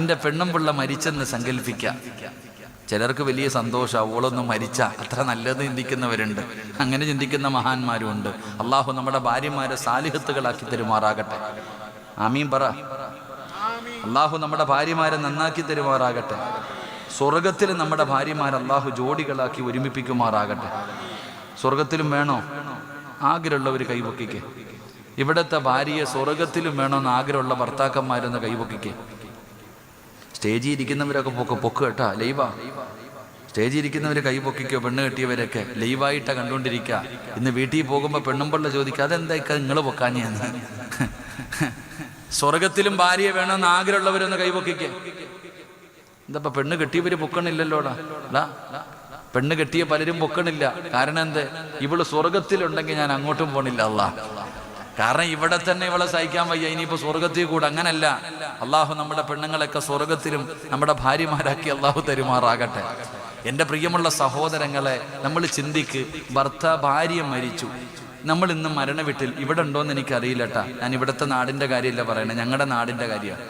എൻ്റെ പെണ്ണുമ്പിള്ള മരിച്ചെന്ന് സങ്കല്പിക്കാം. ചിലർക്ക് വലിയ സന്തോഷം, അവളൊന്നും മരിച്ച അത്ര നല്ലത് ചിന്തിക്കുന്നവരുണ്ട്, അങ്ങനെ ചിന്തിക്കുന്ന മഹാന്മാരുമുണ്ട്. അള്ളാഹു നമ്മുടെ ഭാര്യമാരെ സാലിഹത്തുകളാക്കി തരുമാറാകട്ടെ. ആമീൻ പറ. അള്ളാഹു നമ്മുടെ ഭാര്യമാരെ നന്നാക്കി തരുമാറാകട്ടെ. സ്വർഗത്തിൽ നമ്മുടെ ഭാര്യമാരെ അള്ളാഹു ജോഡികളാക്കി ഒരുമിപ്പിക്കുമാറാകട്ടെ. സ്വർഗത്തിലും വേണോ? ആഗ്രഹമുള്ളവർ കൈപൊക്കിക്ക്. ഇവിടുത്തെ ഭാര്യയെ സ്വർഗത്തിലും വേണമെന്ന് ആഗ്രഹമുള്ള ഭർത്താക്കന്മാരെന്ന് കൈപൊക്കിക്ക്. സ്റ്റേജിൽ ഇരിക്കുന്നവരൊക്കെ പൊക്ക് കേട്ടാ, ലൈവാ. സ്റ്റേജിൽ ഇരിക്കുന്നവർ കൈ പൊക്കിക്കോ. പെണ്ണ് കെട്ടിയവരൊക്കെ ലൈവായിട്ടാണ് കണ്ടുകൊണ്ടിരിക്കുക. ഇന്ന് വീട്ടിൽ പോകുമ്പോൾ പെണ്ണുമ്പിള്ള ചോദിക്കുക, അതെന്തായിക്കാ നിങ്ങൾ പൊക്കാഞ്ഞെന്ന്. സ്വർഗത്തിലും ഭാര്യയെ വേണമെന്ന് ആഗ്രഹമുള്ളവരൊന്ന് കൈപൊക്കിക്ക്. എന്താ പെണ്ണ് കെട്ടിയവര് പൊക്കണില്ലല്ലോടാ. പെണ്ണ് കെട്ടിയ പലരും പൊക്കണില്ല. കാരണം എന്ത്? ഇവള് സ്വർഗത്തിലുണ്ടെങ്കിൽ ഞാൻ അങ്ങോട്ടും പോണില്ല അല്ലാ. കാരണം ഇവിടെ തന്നെ ഇവളെ സഹിക്കാൻ വയ്യ, ഇനിയിപ്പോ സ്വർഗത്തിൽ കൂടെ. അങ്ങനല്ല, അള്ളാഹു നമ്മുടെ പെണ്ണുങ്ങളൊക്കെ സ്വർഗത്തിലും നമ്മുടെ ഭാര്യമാരാക്കി അള്ളാഹു തരുമാറാകട്ടെ. എൻ്റെ പ്രിയമുള്ള സഹോദരങ്ങളെ, നമ്മൾ ചിന്തിക്ക്. ഭാര്യ മരിച്ചു, നമ്മൾ ഇന്ന് മരണ വീട്ടിൽ. ഇവിടെ ഉണ്ടോയെന്ന് എനിക്കറിയില്ലട്ടാ. ഞാൻ ഇവിടുത്തെ നാടിൻ്റെ കാര്യമല്ല പറയണേ, ഞങ്ങളുടെ നാടിൻ്റെ കാര്യമാണ്.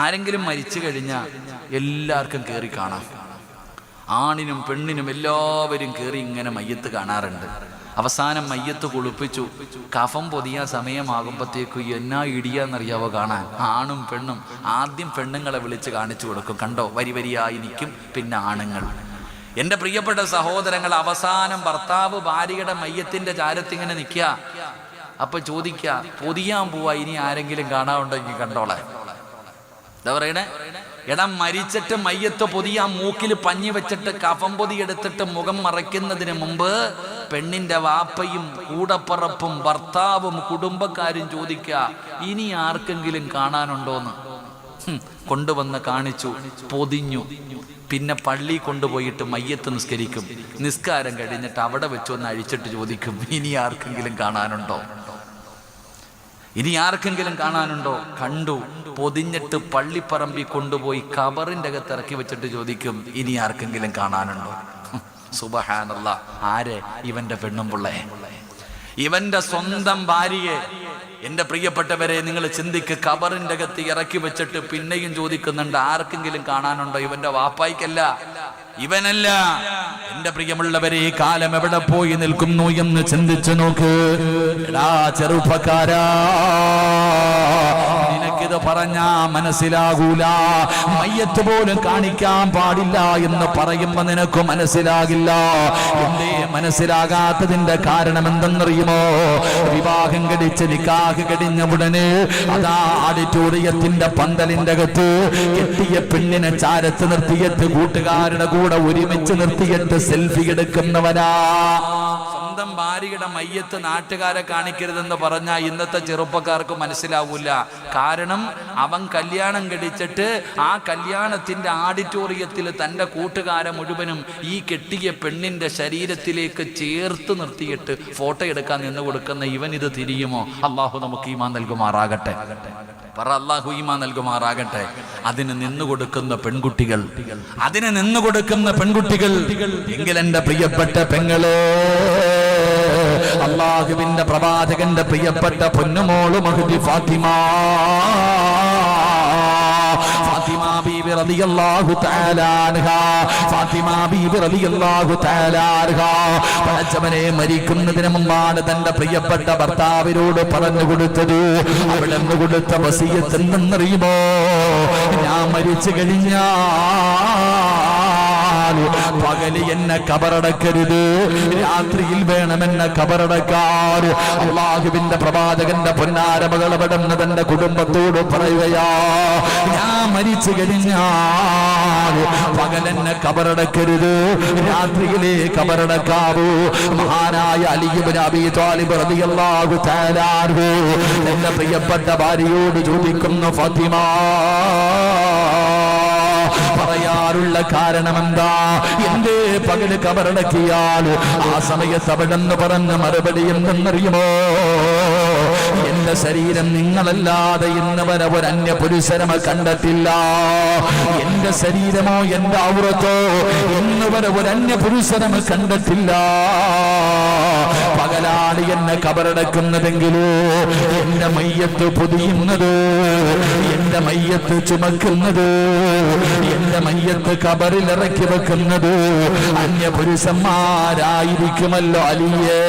ആരെങ്കിലും മരിച്ചു കഴിഞ്ഞാൽ എല്ലാവർക്കും കയറി കാണാം. ആണിനും പെണ്ണിനും എല്ലാവരും കയറി ഇങ്ങനെ മയ്യത്ത് കാണാറുണ്ട്. അവസാനം മയ്യത്ത് കുളിപ്പിച്ചു, കഫം പൊതിയാൻ സമയമാകുമ്പോഴത്തേക്കും എന്നാ ഇടിയാന്നറിയാവോ കാണാൻ. ആണും പെണ്ണും ആദ്യം പെണ്ണുങ്ങളെ വിളിച്ച് കാണിച്ചു കൊടുക്കും. കണ്ടോ, വരി വരിയായി നിൽക്കും, പിന്നെ ആണുങ്ങൾ. എൻ്റെ പ്രിയപ്പെട്ട സഹോദരങ്ങൾ, അവസാനം ഭർത്താവ് ഭാര്യയുടെ മയ്യത്തിൻ്റെ ചാരത്തിങ്ങനെ നിൽക്കുക. അപ്പൊ ചോദിക്കുക, പൊതിയാൻ പോവാ, ഇനി ആരെങ്കിലും കാണാനുണ്ടെങ്കിൽ കണ്ടോളെ. എന്താ പറയണേ? എടാ, മരിച്ചിട്ട് മയ്യത്ത് പൊതിയാൻ മൂക്കിൽ പഞ്ഞി വെച്ചിട്ട് കഫം പൊതി എടുത്തിട്ട് മുഖം മറയ്ക്കുന്നതിന് മുമ്പ് പെണ്ണിന്റെ വാപ്പയും കൂടപ്പറപ്പും ഭർത്താവും കുടുംബക്കാരും ചോദിക്കുക, ഇനി ആർക്കെങ്കിലും കാണാനുണ്ടോന്ന്. കൊണ്ടുവന്ന് കാണിച്ചു, പൊതിഞ്ഞു. പിന്നെ പള്ളി കൊണ്ടുപോയിട്ട് മയ്യത്ത് നിസ്കരിക്കും. നിസ്കാരം കഴിഞ്ഞിട്ട് അവിടെ വെച്ചൊന്ന് അഴിച്ചിട്ട് ചോദിക്കും, ഇനി ആർക്കെങ്കിലും കാണാനുണ്ടോ? ഇനി ആർക്കെങ്കിലും കാണാനുണ്ടോ? കണ്ടു. പൊതിഞ്ഞിട്ട് പള്ളിപ്പറമ്പിൽ കൊണ്ടുപോയി കബറിൻ്റെ അകത്ത് ഇറക്കി വെച്ചിട്ട് ചോദിക്കും, ഇനി ആർക്കെങ്കിലും കാണാനുണ്ടോ? സുബ്ഹാനല്ലാഹ്. ആരെ? ഇവന്റെ പെണ്ണുമ്പിള്ളയെ, ഇവന്റെ സ്വന്തം ഭാര്യയെ. എൻ്റെ പ്രിയപ്പെട്ടവരെ, നിങ്ങൾ ചിന്തിക്ക്. കബറിൻ്റെ അകത്ത് ഇറക്കി വെച്ചിട്ട് പിന്നെയും ചോദിക്കുന്നുണ്ട്, ആർക്കെങ്കിലും കാണാനുണ്ടോ? ഇവന്റെ വാപ്പായിക്കല്ല, ഇവനല്ല. എൻ്റെ പ്രിയമുള്ളവരെ, ഈ കാലം എവിടെ പോയി നിൽക്കുന്നു എന്ന് ചിന്തിച്ചു നോക്ക്. എടാ ചെറുപ്പക്കാരാ, നിനക്കിത് പറഞ്ഞാ മനസ്സിലാകൂല. മയ്യത്ത് പോലും കാണിക്കാൻ പാടില്ല എന്ന് പറയുമ്പോ നിനക്ക് മനസ്സിലാകില്ല. എന്തേ മനസ്സിലാകാത്തതിന്റെ കാരണം എന്തെന്നറിയുമോ? വിവാഹം കഴിച്ച് നിക്കാഹ് കഴിഞ്ഞ ഉടനെ അതാ ഓഡിറ്റോറിയത്തിന്റെ പന്തലിന്റെ അകത്ത് കെട്ടിയ പെണ്ണിനെ ചാരത്ത് നിർത്തിയിട്ട് കൂട്ടുകാരുടെ കൂടെ ഒരുമിച്ച് നിർത്തിയിട്ട് സെൽഫി എടുക്കുന്നവനാ. സ്വന്തം ഭാര്യയുടെ മയ്യത്ത് നാട്ടുകാരെ കാണിക്കരുതെന്ന് പറഞ്ഞാൽ ഇന്നത്തെ ചെറുപ്പക്കാർക്ക് മനസ്സിലാവൂല. കാരണം അവൻ കല്യാണം കഴിച്ചിട്ട് ആ കല്യാണത്തിന്റെ ഓഡിറ്റോറിയത്തിൽ തൻ്റെ കൂട്ടുകാരെ മുഴുവനും ഈ കെട്ടിയ പെണ്ണിന്റെ ശരീരത്തിലേക്ക് ചേർത്ത് നിർത്തിയിട്ട് ഫോട്ടോ എടുക്കാൻ നിന്ന് കൊടുക്കുന്ന ഇവൻ ഇത് തിരിയുമോ? അള്ളാഹു നമുക്ക് ഈമാൻ നൽകുമാറാകട്ടെ. പറ, അള്ളാഹു ഈമാൻ നൽകുമാറാകട്ടെ. അതിന് നിന്നുകൊടുക്കുന്ന പെൺകുട്ടികൾ, അതിന് നിന്നുകൊടുക്കുന്ന പെൺകുട്ടികൾ. എങ്കിൽ എൻ്റെ പ്രിയപ്പെട്ട പെങ്ങളെ, അള്ളാഹുവിന്റെ പ്രവാചകന്റെ പ്രിയപ്പെട്ട പൊന്നുമോള് മഹ്ദി ഫാത്തിമ ബീബി റളിയല്ലാഹു തആല അൻഹാ, ഫാത്തിമ ബീബി റളിയല്ലാഹു തആല അൻഹാ പടച്ചവനെ മരിക്കുന്നതിന് മുമ്പാണ് തന്റെ പ്രിയപ്പെട്ട ഭർത്താവിനോട് പറഞ്ഞു കൊടുത്തത്. അവിടെ നിന്ന് കൊടുത്ത വസിയത്ത് എന്തെന്നറിയുമോ? ഞാൻ മരിച്ചു കഴിഞ്ഞാൽ പകല് എന്നെ കബറടക്കരുത്, രാത്രിയിൽ വേണം എന്നെ കബറടക്കാൻ. അല്ലാഹുവിന്റെ പ്രവാചകന്റെ പൊന്നാര മകൾ അവിടുന്ന് തന്റെ കുടുംബത്തോട് പറയുകയാ, ഞാൻ മരിച്ചു കഴിഞ്ഞാൽ പകലെന്നെ കബറടക്കരുത്, രാത്രിയിലെ കബറടക്കാവൂ. മഹാനായ അലി ഇബ്നു അബീ ത്വാലിബ് റളിയല്ലാഹു തആല അൻഹു തന്റെ പ്രിയപ്പെട്ട ഭാര്യയോട് ചോദിക്കുന്നു, ഫാത്തിമ പറയാറുള്ള കാരണം എന്താ? എന്തേ പകല് കബറടക്കിയാൽ ആ സമയത്ത് അവിടെ നിന്ന് പറഞ്ഞ മറുപടി എന്തെന്നറിയുമോ? എന്റെ ശരീരം നിങ്ങളല്ലാതെ ഇന്ന് വരെ ഒരു അന്യ പുരുഷനെ കണ്ടിട്ടില്ല. എന്റെ ശരീരമോ എന്റെ ഔറത്തോ ഇന്ന് വരെ ഒരു അന്യ പുരുഷനെ കണ്ടിട്ടില്ല. പകലാണ് എന്നെ കബറടക്കുന്നതെങ്കിലോ എന്റെ മയ്യത്ത് പൊതിയുന്നത്, എന്റെ മയ്യത്ത് ചുമക്കുന്നത്, എന്റെ മയ്യത്ത് കബറിൽ ഇറക്കി വെക്കുന്നത് അന്യ പുരുഷന്മാരായിരിക്കുമല്ലോ അലിയേ.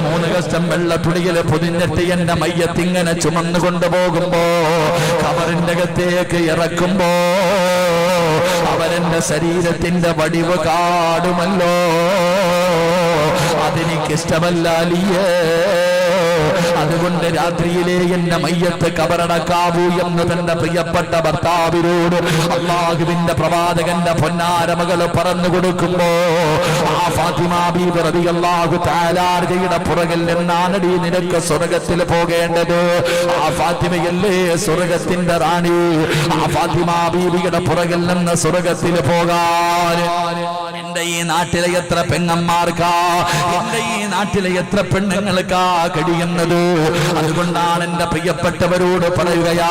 3 കഷ്ടം വെള്ളത്തുണിയില് പൊതിഞ്ഞിട്ട് എന്റെ മയ്യത്തിങ്ങനെ ചുമന്നു കൊണ്ടുപോകുമ്പോ കബറിന്റെ അകത്തേക്ക് ഇറക്കുമ്പോ അവരെന്റെ ശരീരത്തിന്റെ വടിവ് കാടുമല്ലോ. അതെനിക്കിഷ്ടമല്ല അലിയേ. അതുകൊണ്ട് രാത്രിയിലെ എന്റെ മയ്യത്ത് കബറടക്കാവൂ എന്ന് തന്റെ പ്രിയപ്പെട്ട ഭർത്താവിനോട് അല്ലാഹുവിന്റെ പ്രവാചകന്റെ പൊന്നാര മകള് പറഞ്ഞു കൊടുക്കുമ്പോ ആ ഫാത്തിമ ബീബി റളിയല്ലാഹു തആല അൻഹയുടെ പുറകിൽ നിന്നാണടി നിനക്ക് സ്വർഗ്ഗത്തിൽ പോകേണ്ടത്. ആ ഫാത്തിമയല്ലേ സ്വർഗ്ഗത്തിന്റെ റാണി. ആ ഫാത്തിമ ബീബിയുടെ പുറകിൽ നിന്ന് സ്വർഗ്ഗത്തിൽ പോകാൻ എന്റെ ഈ നാട്ടിലെ എത്ര പെങ്ങന്മാർക്കാ, എന്റെ ഈ നാട്ടിലെ എത്ര പെണ്ണുങ്ങൾക്കാ കഴിയുന്നത്. അതുകൊണ്ടാണ് എന്റെ പ്രിയപ്പെട്ടവരോട് പറയുകയാ,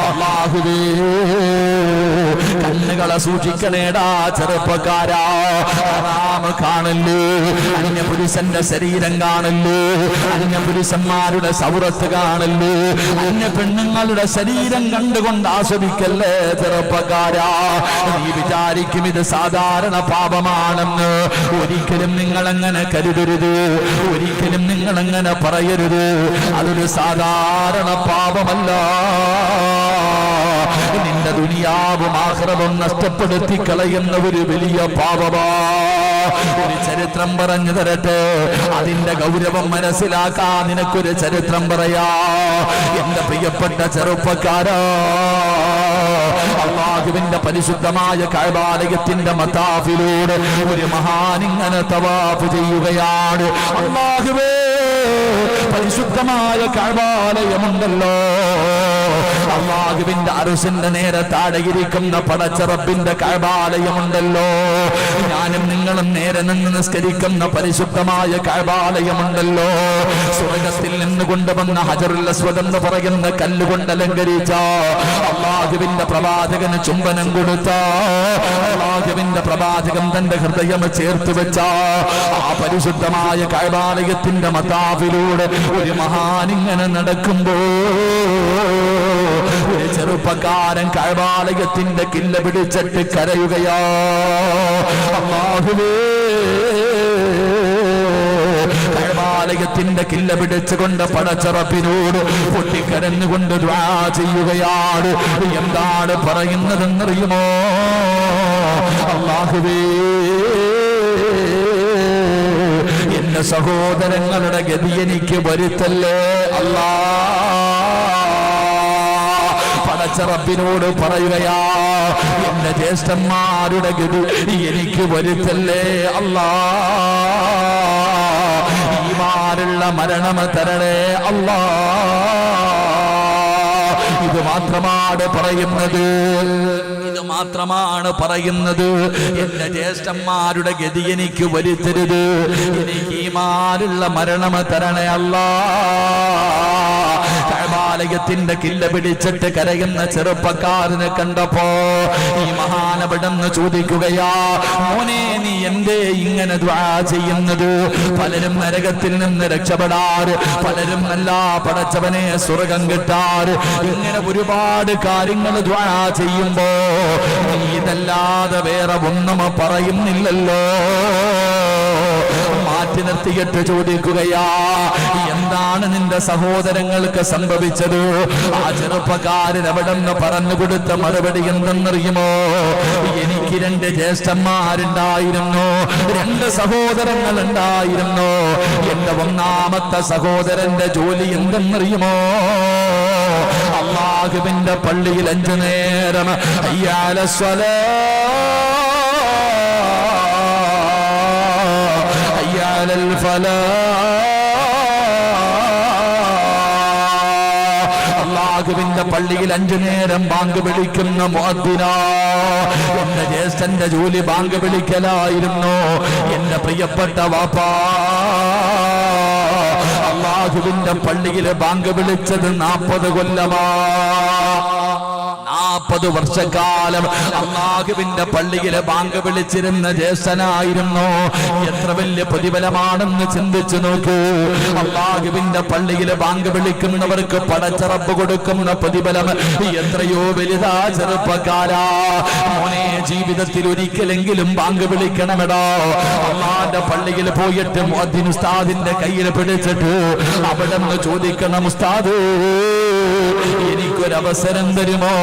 അല്ലാഹുവേ കണ്ണുകളെ സൂക്ഷിക്കണേടാ ചെറുപ്പക്കാരാ. ഹറാം കാണല്ലേ, അന്യപുരുഷന്റെ ശരീരം കാണല്ലേ, അന്യപുരുഷന്മാരുടെ സൗറത്ത് കാണല്ലേ, അന്യ പെണ്ണുങ്ങളുടെ ശരീരം കണ്ടുകൊണ്ട് ആസ്വദിക്കല്ലേ ചെറുപ്പക്കാരാ. നീ വിചാരിക്കും ഇത് സാധാരണ പാപമാണെന്ന്. ഒരിക്കലും നിങ്ങളങ്ങനെ കരുതരുത്, ഒരിക്കലും നിങ്ങളങ്ങനെ പറയരുത്. അതൊരു സാധാരണ പാപമല്ല. നിന്റെ ദുനിയാവും ആഖിറവും നഷ്ടപ്പെടുത്തി കളയുന്ന ഒരു വലിയ പാപമാ. ഒരു ചരിത്രം പറഞ്ഞു തരട്ടെ, അതിന്റെ ഗൗരവം മനസ്സിലാക്കാൻ നിനക്കൊരു ചരിത്രം പറയാ. എന്റെ പ്രിയപ്പെട്ട ചെറുപ്പക്കാരാ, അല്ലാഹുവിന്റെ പരിശുദ്ധമായ കഅബാലയത്തിന്റെ മതാഫിലൂടെ ഒരു മഹാനിങ്ങനെ തവാഫ് ചെയ്യുകയാണ്. അല്ലാഹുവേ പരിശുദ്ധമായ കഅബാലയമുണ്ടല്ലോ, അല്ലാഹുവിന്റെ അർശിന്റെ നേരെ താഴെയിരിക്കുന്ന പടച്ച റബ്ബിന്റെ കഅബാലയമുണ്ടല്ലോ, ഞാനും നിങ്ങളും നേരെ നിന്ന് നിസ്കരിക്കുന്ന പരിശുദ്ധമായ കഅബാലയമുണ്ടല്ലോ, സ്വർഗ്ഗത്തിൽ നിന്ന് കൊണ്ടുവന്ന ഹജറുൽ അസ്വദ് എന്ന് പറയുന്ന കല്ലുകൊണ്ട് അലങ്കരിച്ച അല്ലാഹുവിന്റെ പ്രവാചകന് ചുംബനം കൊടുത്ത അല്ലാഹുവിന്റെ പ്രവാചകൻ തന്റെ ഹൃദയം ചേർത്ത് വെച്ച ആ പരിശുദ്ധമായ കഅബാലയത്തിന്റെ മതാഫിലൂടെ ഒരു മഹാനിങ്ങനെ നടക്കുമ്പോ ഒരു ചെറുപ്പക്കാരൻ കഅബാലയത്തിന്റെ കില്ല പിടിച്ചിട്ട് കരയുകയാ. അല്ലാഹുവേ കഅബാലയത്തിന്റെ കില്ല പിടിച്ചുകൊണ്ട് പടച്ച റബ്ബിനോട് പൊട്ടിക്കരഞ്ഞുകൊണ്ട് ദുആ ചെയ്യുകയാണ്. എന്താണ് പറയുന്നതെന്നറിയുമോ? അല്ലാഹുവേ എന്റെ സഹോദരങ്ങളുടെ ഗതി എനിക്ക് വരുത്തല്ലേ അല്ലാ. പടച്ച റബ്ബിനോട് പറയുകയാ, എന്റെ ജ്യേഷ്ഠന്മാരുടെ ഗതി എനിക്ക് വരുത്തല്ലേ അല്ലാ. ഈമാനുള്ള മരണം തരണേ അല്ലാ. ഇത് മാത്രമാണ് പറയുന്നത്, ഇത് മാത്രമാണ് പറയുന്നത്. എന്റെ ജ്യേഷ്ഠന്മാരുടെ ഗതി എനിക്ക് വരുത്തരുത്, എനിക്ക് ഈമാനുള്ള മരണം തരണേ അല്ലാ. കഅബാലയത്തിന്റെ കില്ല പിടിച്ചിട്ട് കരയുന്ന ചെറുപ്പക്കാരനെ കണ്ടപ്പോ ഈ മഹാനവിടെന്ന് ചോദിക്കുകയാ, മോനെ നീ എന്തേ ഇങ്ങനെ ദുആ ചെയ്യുന്നത്? പലരും നരകത്തിൽ നിന്ന് രക്ഷപ്പെടാറ്, പലരും നല്ല പടച്ചവനെ സ്വർഗം കിട്ടാറ്, ഇങ്ങനെ ഒരുപാട് കാര്യങ്ങൾ ദുആ ചെയ്യുമ്പോ നീ ഇതല്ലാതെ വേറെ ഒന്നും പറയുന്നില്ലല്ലോ. മാറ്റി നിർത്തിയിട്ട് ചോദിക്കുകയാ, എന്താണ് നിന്റെ സഹോദരങ്ങൾക്ക് സംഭവിച്ചത്? ആ ചെറുപ്പക്കാരൻ അവിടെ നിന്ന് പറഞ്ഞു കൊടുത്ത മറുപടി എന്തെന്നറിയുമോ? എനിക്ക് 2 ജ്യേഷ്ഠന്മാരുണ്ടായിരുന്നു, 2 സഹോദരങ്ങൾ ഉണ്ടായിരുന്നു. എന്റെ 1ാമത്തെ സഹോദരന്റെ ജോലി എന്തെന്നറിയുമോ? അല്ലാഹുവിന്റെ പള്ളിയിൽ 5 നേരം ഹയ്യ അലസ്സലാ ഹയ്യ അലൽ ഫലാ. അല്ലാഹുവിന്റെ പള്ളിയിൽ 5 നേരം ബാങ്ക് വിളിക്കുന്ന മുഅദ്ദിനാ. എന്റെ ജ്യേഷ്ഠന്റെ ജോലി ബാങ്ക് വിളിക്കലായിരുന്നു. എന്റെ പ്രിയപ്പെട്ട വാപ്പാ, അല്ലാഹുവിന്റെ പള്ളിയിൽ ബാങ്ക് വിളിച്ചത് 40 കൊല്ലമാ. 40 വർഷക്കാലം അല്ലാഹുവിന്റെ പള്ളിയിൽ ബാങ്ക് വിളിച്ചിരുന്ന ജ്യേഷ്ഠനായിരുന്നു. എത്ര വലിയ പ്രതിഫലമാണെന്ന് ചിന്തിച്ചു നോക്കൂ. അല്ലാഹുവിന്റെ പള്ളിയിൽ ബാങ്ക് വിളിക്കുന്നവർക്ക് പടച്ചറപ്പ് കൊടുക്കുന്ന പ്രതിഫലം എത്രയോ വലുതാ ചെറുപ്പക്കാരാ. മോനെ, ജീവിതത്തിൽ ഒരിക്കലെങ്കിലും ബാങ്ക് വിളിക്കണമെടോ. അല്ലാഹുവിന്റെ പള്ളിയിൽ പോയിട്ട് മുഅദ്ദിൻ ഉസ്താദിന്റെ കയ്യിൽ പിടിച്ചിട്ട് അവിടെ നിന്ന് ചോദിക്കണം, ഉസ്താദ് എനിക്കൊരവസരം തരുമോ?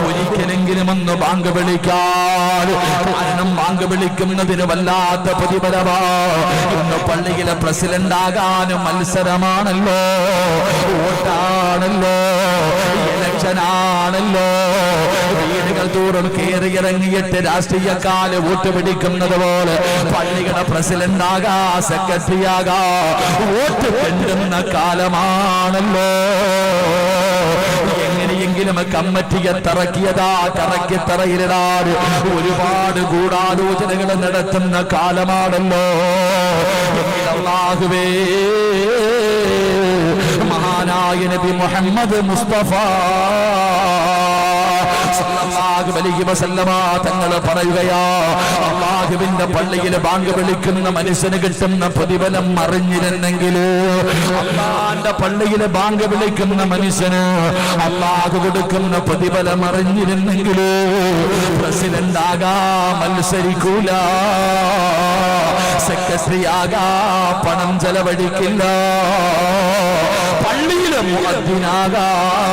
ഒരിക്കലെങ്കിലും ഒന്ന് ബാങ്ക് വിളിക്കാൻ. കാരണം ബാങ്ക് വിളിക്കുന്നതിന് വല്ലാത്ത പ്രതിഫലമാ. ഇന്ന് പള്ളിയിലെ പ്രസിഡന്റ് ആകാനും മത്സരമാണല്ലോ, വോട്ടാണല്ലോ, ഇലക്ഷനാണല്ലോ. വീടുകൾ തോറും കയറിയിറങ്ങിയിട്ട് രാഷ്ട്രീയക്കാര് വോട്ട് പിടിക്കുന്നത് പോലെ പള്ളിയുടെ പ്രസിഡന്റ് ആകാ, സെക്രട്ടറി ആകാ, വോട്ട് കിട്ടുന്ന കാലമാണല്ലോ. എങ്ങനെയെങ്കിലും കമ്മിറ്റിയെ തറക്കിയതാ, കറക്കി തറയിലിടാൻ ഒരുപാട് ഗൂഢാലോചനകൾ നടത്തുന്ന കാലമാണല്ലോ. അല്ലാഹുവേ, മഹാനായ നബി മുഹമ്മദ് മുസ്തഫ സല്ലല്ലാഹു അലൈഹി വസല്ലമ തങ്ങൾ പറയുകയാ, അല്ലാഹുവിന്റെ പള്ളിയിൽ ബാങ്ക് വിളിക്കുന്ന മനുഷ്യന് കിട്ടുന്ന പ്രതിഫലം അറിഞ്ഞിരുന്നെങ്കിൽ, അല്ലാഹുവിന്റെ പള്ളിയിൽ ബാങ്ക് വിളിക്കുന്ന മനുഷ്യന് അല്ലാഹു കൊടുക്കുന്ന പ്രതിഫലം അറിഞ്ഞിരുന്നെങ്കിൽ പ്രസിഡന്റ് ആകാ മത്സരിക്കൂല, സെക്രട്ടറി ആകാ പണം ചെലവഴിക്കില്ല, പള്ളിയിലെ മുഅദ്ദിനാകാൻ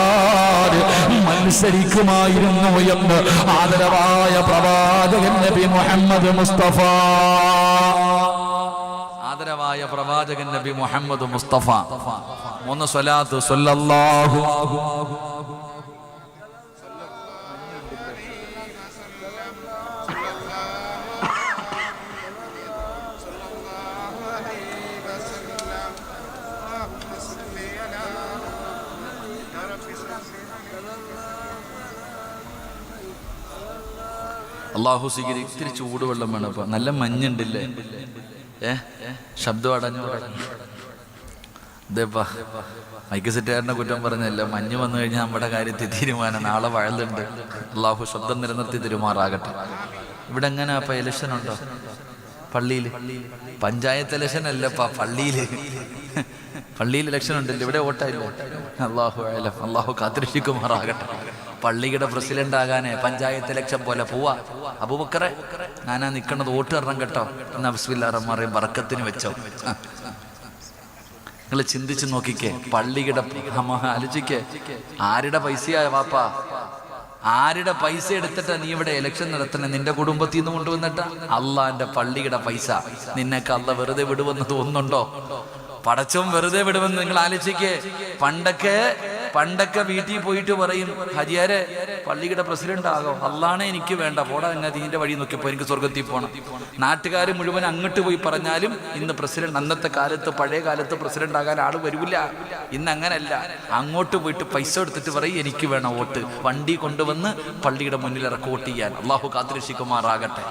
മത്സരിക്കുമായിരുന്നു എന്ന് ആദരവായ പ്രവാചകൻ നബി മുഹമ്മദ് മുസ്തഫ. ആദരവായ പ്രവാചകൻ നബി മുഹമ്മദ് മുസ്തഫ. 3 സ്വലാത്ത് സ്വല്ലല്ലാഹു അള്ളാഹു സ്വീകരി. ഇത്തിരി ചൂടുവെള്ളം വേണം. ഇപ്പൊ നല്ല മഞ്ഞുണ്ടില്ലേ? ശബ്ദം അടഞ്ഞു. ഇതേപ്പാ മൈക്ക് സെറ്റുകാരനെ കുറ്റം പറഞ്ഞല്ല. മഞ്ഞ് വന്നു കഴിഞ്ഞാൽ നമ്മുടെ കാര്യത്തിൽ തീരുമാനം. നാളെ വഴലുണ്ട്. അള്ളാഹു ശബ്ദം നിലനിർത്തി തരുമാറാകട്ടെ. ഇവിടെ എങ്ങനെ അപ്പൊ ഇലക്ഷൻ ഉണ്ടോ? പള്ളിയിൽ പഞ്ചായത്ത് ഇലക്ഷൻ അല്ലപ്പാ, പള്ളിയിൽ ഇലക്ഷൻ ഉണ്ടല്ലോ. ഇവിടെ വോട്ടായില്ലേ? അള്ളാഹു കാത്തിരക്ഷിക്കുമാറാകട്ടെ. പള്ളിയുടെ പ്രസിഡന്റ് ആകാനേ പഞ്ചായത്ത് ഇലക്ഷൻ പോലെ പോവാ. അബൂബക്കറെ, ഞാനാ നിക്കണത്, വോട്ട് തരണം കേട്ടോ. എന്നാ ബിസ്മില്ലാഹിർ റഹ്മാനിർ റഹീം ബറക്കത്തിന് വെച്ചോ. നിങ്ങൾ ചിന്തിച്ചു നോക്കിക്കേ. പള്ളിയുടെ ആലോചിക്കേ, ആരുടെ പൈസയാ വാപ്പാ? ആരുടെ പൈസ എടുത്തിട്ടാ നീ ഇവിടെ ഇലക്ഷൻ നടത്തണേ? നിന്റെ കുടുംബത്തിൽ നിന്ന് കൊണ്ടുവന്നിട്ടാ? അള്ളാന്റെ പള്ളിയുടെ പൈസ നിന്നൊക്കെ അള്ള വെറുതെ വിടുവെന്ന് തോന്നുന്നുണ്ടോ? പടച്ചോൻ വെറുതെ വിടുമെന്ന് നിങ്ങൾ ആലോചിക്കേ. പണ്ടൊക്കെ വീട്ടിൽ പോയിട്ട് പറയും, ഹജിയാരെ പള്ളിയുടെ പ്രസിഡന്റ് ആകോ? അള്ളാണെ എനിക്ക് വേണ്ട, പോടാ എന്നെ നീന്റെ വഴി നോക്കിയപ്പോ എനിക്ക് സ്വർഗത്തിൽ പോകണം. നാട്ടുകാർ മുഴുവൻ അങ്ങോട്ട് പോയി പറഞ്ഞാലും ഇന്ന് പ്രസിഡന്റ്, അന്നത്തെ കാലത്ത് പഴയ കാലത്ത് പ്രസിഡന്റ് ആകാൻ ആള് വരൂല. ഇന്ന് അങ്ങനല്ല. അങ്ങോട്ട് പോയിട്ട് പൈസ എടുത്തിട്ട് പറയും എനിക്ക് വേണം വോട്ട്. വണ്ടി കൊണ്ടുവന്ന് പള്ളിയുടെ മുന്നിൽ വോട്ട് ചെയ്യാൻ. അള്ളാഹു കാത്തിരക്ഷിക്കുമാറാകട്ടെ.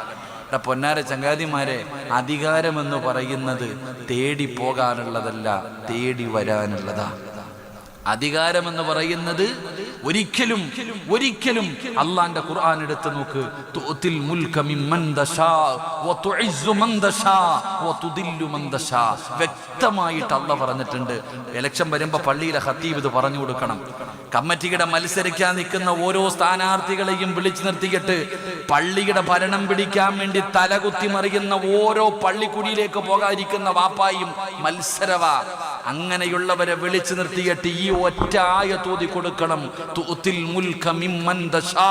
പൊന്നാര ചങ്ങാതിമാരെ, അധികാരമെന്ന് പറയുന്നത് തേടി പോകാനുള്ളതല്ല, തേടി വരാനുള്ളതാ. അധികാരമെന്ന് പറയുന്നത് ഒരിക്കലും അള്ളാന്റെ ഖുർആൻ എടുത്ത് നോക്ക്. തുഅതിൽ മുൽക മിമ്മൻ തശാ വതുഇസ്സു മൻ തശാ വതുദില്ലു മൻ തശാ. വ്യക്തമായിട്ട് അള്ളാഹ് പറഞ്ഞിട്ടുണ്ട്. ഇലക്ഷൻ വരുമ്പോൾ പള്ളിയിലെ ഖത്തീബ് ഇത് പറഞ്ഞു കൊടുക്കണം. കമ്മിറ്റിയുടെ മത്സരിക്കാൻ നിൽക്കുന്ന ഓരോ സ്ഥാനാർത്ഥികളെയും വിളിച്ചു നിർത്തിയിട്ട് പള്ളിയുടെ ഭരണം പിടിക്കാൻ വേണ്ടി തലകുത്തി മറിയുന്ന ഓരോ പള്ളിക്കുടിയിലേക്ക് പോകാതിരിക്കുന്ന വാപ്പായും മത്സരവാ. അങ്ങനെയുള്ളവരെ വിളിച്ചു നിർത്തിയിട്ട് ഈ ഒറ്റ ആയത്ത് ഓതി കൊടുക്കണം. തുഅതിൽ മുൽക മിമ്മൻ തശാ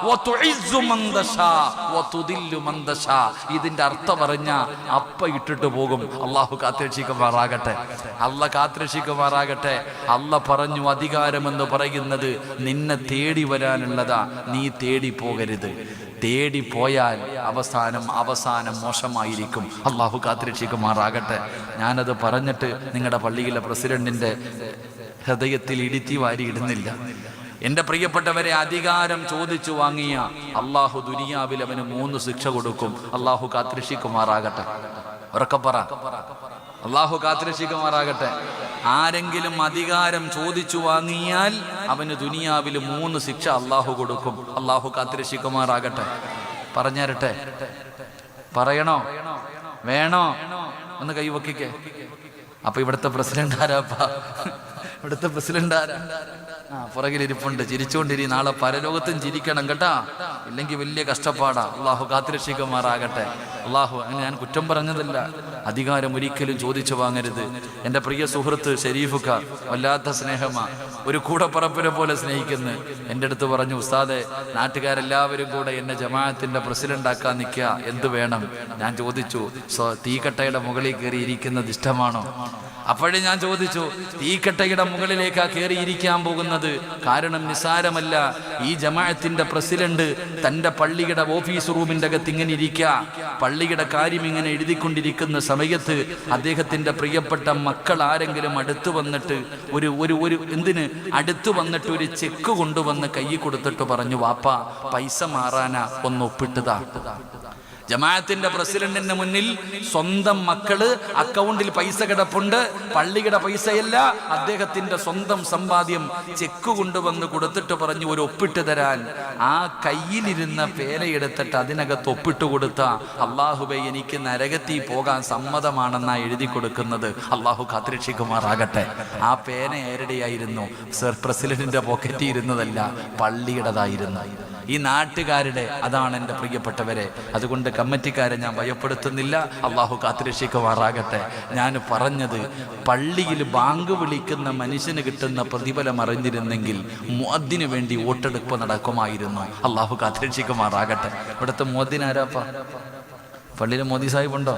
വതുഇസ്സു മൻ തശാ വതുദില്ലു മൻ തശാ. ഇതിന്റെ അർത്ഥം പറഞ്ഞ അപ്പ ഇട്ടിട്ട് പോകും. അള്ളാഹു കാത്തിരക്ഷിക്കുമാറാകട്ടെ. അള്ളാഹ് കാത്തിരക്ഷിക്കുമാറാകട്ടെ. അള്ളാഹ് പറഞ്ഞു, അധികാരമെന്ന് പറയുന്നത് നിന്നെ തേടി വരാനുള്ളതാ, നീ തേടി പോകരുത്. തേടി പോയാൽ അവസാനം മോശമായിരിക്കും. അള്ളാഹു കാത്തിരക്ഷിക്കുമാറാകട്ടെ. ഞാനത് പറഞ്ഞിട്ട് നിങ്ങളുടെ പള്ളിയിലെ പ്രസിഡന്റിന്റെ ഹൃദയത്തിൽ ഇടിത്തി വാരി ഇടുന്നില്ല. എന്റെ പ്രിയപ്പെട്ടവരെ, അധികാരം ചോദിച്ചു വാങ്ങിയ അള്ളാഹു ദുനിയാവിൽ അവന് 3 ശിക്ഷ കൊടുക്കും. അള്ളാഹു കാത്തിരക്ഷിക്കുമാറാകട്ടെ. ഉറക്കെ പറ, അള്ളാഹു കാത്തിരക്ഷിക്കുമാറാകട്ടെ. ആരെങ്കിലും അധികാരം ചോദിച്ചു വാങ്ങിയാൽ അവന് ദുനിയാവിൽ 3 ശിക്ഷ അള്ളാഹു കൊടുക്കും. അള്ളാഹു കാത്തിരക്ഷിക്കുമാറാകട്ടെ. പറഞ്ഞരട്ടെ? പറയണോ? വേണോ? ഒന്ന് കൈവക്കിക്കേ. അപ്പൊ ഇവിടുത്തെ പ്രസിഡന്റ് ആരാപ്പാ? ഇവിടുത്തെ പ്രസിഡന്റ് ആരാ? പുറകിലിരിപ്പുണ്ട്. ചിരിച്ചുകൊണ്ടിരി. നാളെ പരലോകത്തും ചിരിക്കണം കേട്ടാ, ഇല്ലെങ്കിൽ വലിയ കഷ്ടപ്പാടാ. അള്ളാഹു കാത്തിരക്ഷിക്കുമാറാകട്ടെ. അള്ളാഹു അങ്ങനെ ഞാൻ കുറ്റം പറഞ്ഞതല്ല. അധികാരം ഒരിക്കലും ചോദിച്ചു വാങ്ങരുത്. എൻ്റെ പ്രിയ സുഹൃത്ത് ഷെരീഫുക്ക വല്ലാത്ത സ്നേഹമാ, ഒരു കൂടപ്പറപ്പിനെ പോലെ സ്നേഹിക്കുന്നു. എൻ്റെ അടുത്ത് പറഞ്ഞു, ഉസ്താദെ നാട്ടുകാരെല്ലാവരും കൂടെ എന്നെ ജമാഅത്തിന്റെ പ്രസിഡന്റ് ആക്കാൻ നിൽക്കുക, എന്ത് വേണം? ഞാൻ ചോദിച്ചു, തീക്കട്ടയുടെ മുകളിൽ കയറി ഇരിക്കുന്നത് ഇഷ്ടമാണോ? അപ്പോഴേ ഞാൻ ചോദിച്ചു, തീക്കട്ടയുടെ മുകളിലേക്കാ കയറിയിരിക്കാൻ പോകുന്നത്. കാരണം നിസാരമല്ല, ഈ ജമാഅത്തിന്റെ പ്രസിഡന്റ് തന്റെ പള്ളിയുടെ ഓഫീസ് റൂമിന്റെ അകത്ത് ഇങ്ങനെ ഇരിക്കുക, പള്ളിയുടെ കാര്യം ഇങ്ങനെ എഴുതിക്കൊണ്ടിരിക്കുന്ന സമയത്ത് അദ്ദേഹത്തിന്റെ പ്രിയപ്പെട്ട മക്കൾ ആരെങ്കിലും അടുത്തു വന്നിട്ട് അടുത്തു വന്നിട്ട് ഒരു ചെക്ക് കൊണ്ടുവന്ന് കൈ കൊടുത്തിട്ട് പറഞ്ഞു, വാപ്പ പൈസ മാറാനാ, ഒന്ന് ഒപ്പിട്ടതാ. ജമാഅത്തിന്റെ പ്രസിഡന്റിന്റെ മുന്നിൽ സ്വന്തം മക്കള് അക്കൗണ്ടിൽ പൈസ കിടപ്പുണ്ട്, പള്ളിയുടെ പൈസയല്ല, അദ്ദേഹത്തിന്റെ സ്വന്തം സമ്പാദ്യം ചെക്ക് കൊണ്ടുവന്ന് കൊടുത്തിട്ട് പറഞ്ഞു ഒരു ഒപ്പിട്ട് തരാൻ. ആ കയ്യിലിരുന്ന പേനയെടുത്തിട്ട് അതിനകത്ത് ഒപ്പിട്ട് കൊടുത്ത, അള്ളാഹുബേ എനിക്ക് നരകത്തിൽ പോകാൻ സമ്മതമാണെന്നാ എഴുതി കൊടുക്കുന്നത്. അള്ളാഹു കാത്തിരക്ഷിക്കുമാറാകട്ടെ. ആ പേന ആരുടെയായിരുന്നു? സർ പ്രസിഡന്റിന്റെ പോക്കറ്റിൽ ഇരുന്നതല്ല, പള്ളിയുടേതായിരുന്നു. ഈ നാട്ടുകാരുടെ. അതാണ് എൻ്റെ പ്രിയപ്പെട്ടവരെ. അതുകൊണ്ട് കമ്മിറ്റിക്കാരെ ഞാൻ ഭയപ്പെടുത്തുന്നില്ല. അള്ളാഹു കാത്തിരക്ഷിക്കുമാറാകട്ടെ. ഞാൻ പറഞ്ഞത്, പള്ളിയിൽ ബാങ്ക് വിളിക്കുന്ന മനുഷ്യന് കിട്ടുന്ന പ്രതിഫലം അറിഞ്ഞിരുന്നെങ്കിൽ മുഅദ്ദിന് വേണ്ടി വോട്ടെടുപ്പ് നടക്കുമായിരുന്നു. അള്ളാഹു കാത്തിരക്ഷിക്കുമാറാകട്ടെ. ഇവിടുത്തെ മുഅദ്ദിൻ ആരാപ്പാ? പള്ളിയിൽ മോദി സാഹിബ് ഉണ്ടോ?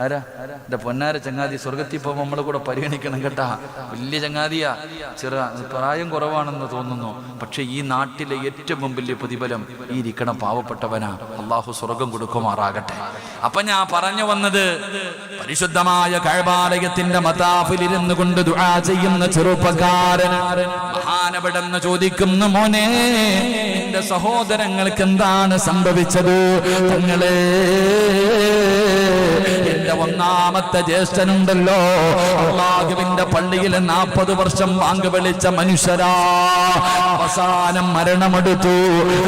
ആരാ? എൻ്റെ പൊന്നാര ചങ്ങാതി, സ്വർഗത്തിൽ പോകുമ്പോൾ നമ്മളെ കൂടെ പരിഗണിക്കണം കേട്ടാ. വലിയ ചങ്ങാതിയാ, പ്രായം കുറവാണെന്ന് തോന്നുന്നു. പക്ഷെ ഈ നാട്ടിലെ ഏറ്റവും വലിയ പ്രതിഫലം ഈ ഇരിക്കണ പാവപ്പെട്ടവനാ. അള്ളാഹു സ്വർഗം കൊടുക്കുമാറാകട്ടെ. അപ്പൊ ഞാൻ പറഞ്ഞു വന്നത്, പരിശുദ്ധമായ കഅബാലയത്തിന്റെ മതാഫിലിരുന്നു കൊണ്ട് ദുആ ചെയ്യുന്ന ചെറുപ്പക്കാരൻ മഹാനപടെന്ന് ചോദിക്കുന്നു, മോനെ എന്റെ സഹോദരങ്ങൾക്ക് എന്താണ് സംഭവിച്ചത്? തങ്ങളെ, എന്റെ ഒന്നാമത്തെ ജ്യേഷ്ഠനുണ്ടല്ലോ, അല്ലാഹുവിന്റെ പള്ളിയിൽ 40 വർഷം ബാങ്ക് വിളിച്ച മനുഷ്യരാ, അവസാനം മരണമെടുത്തു,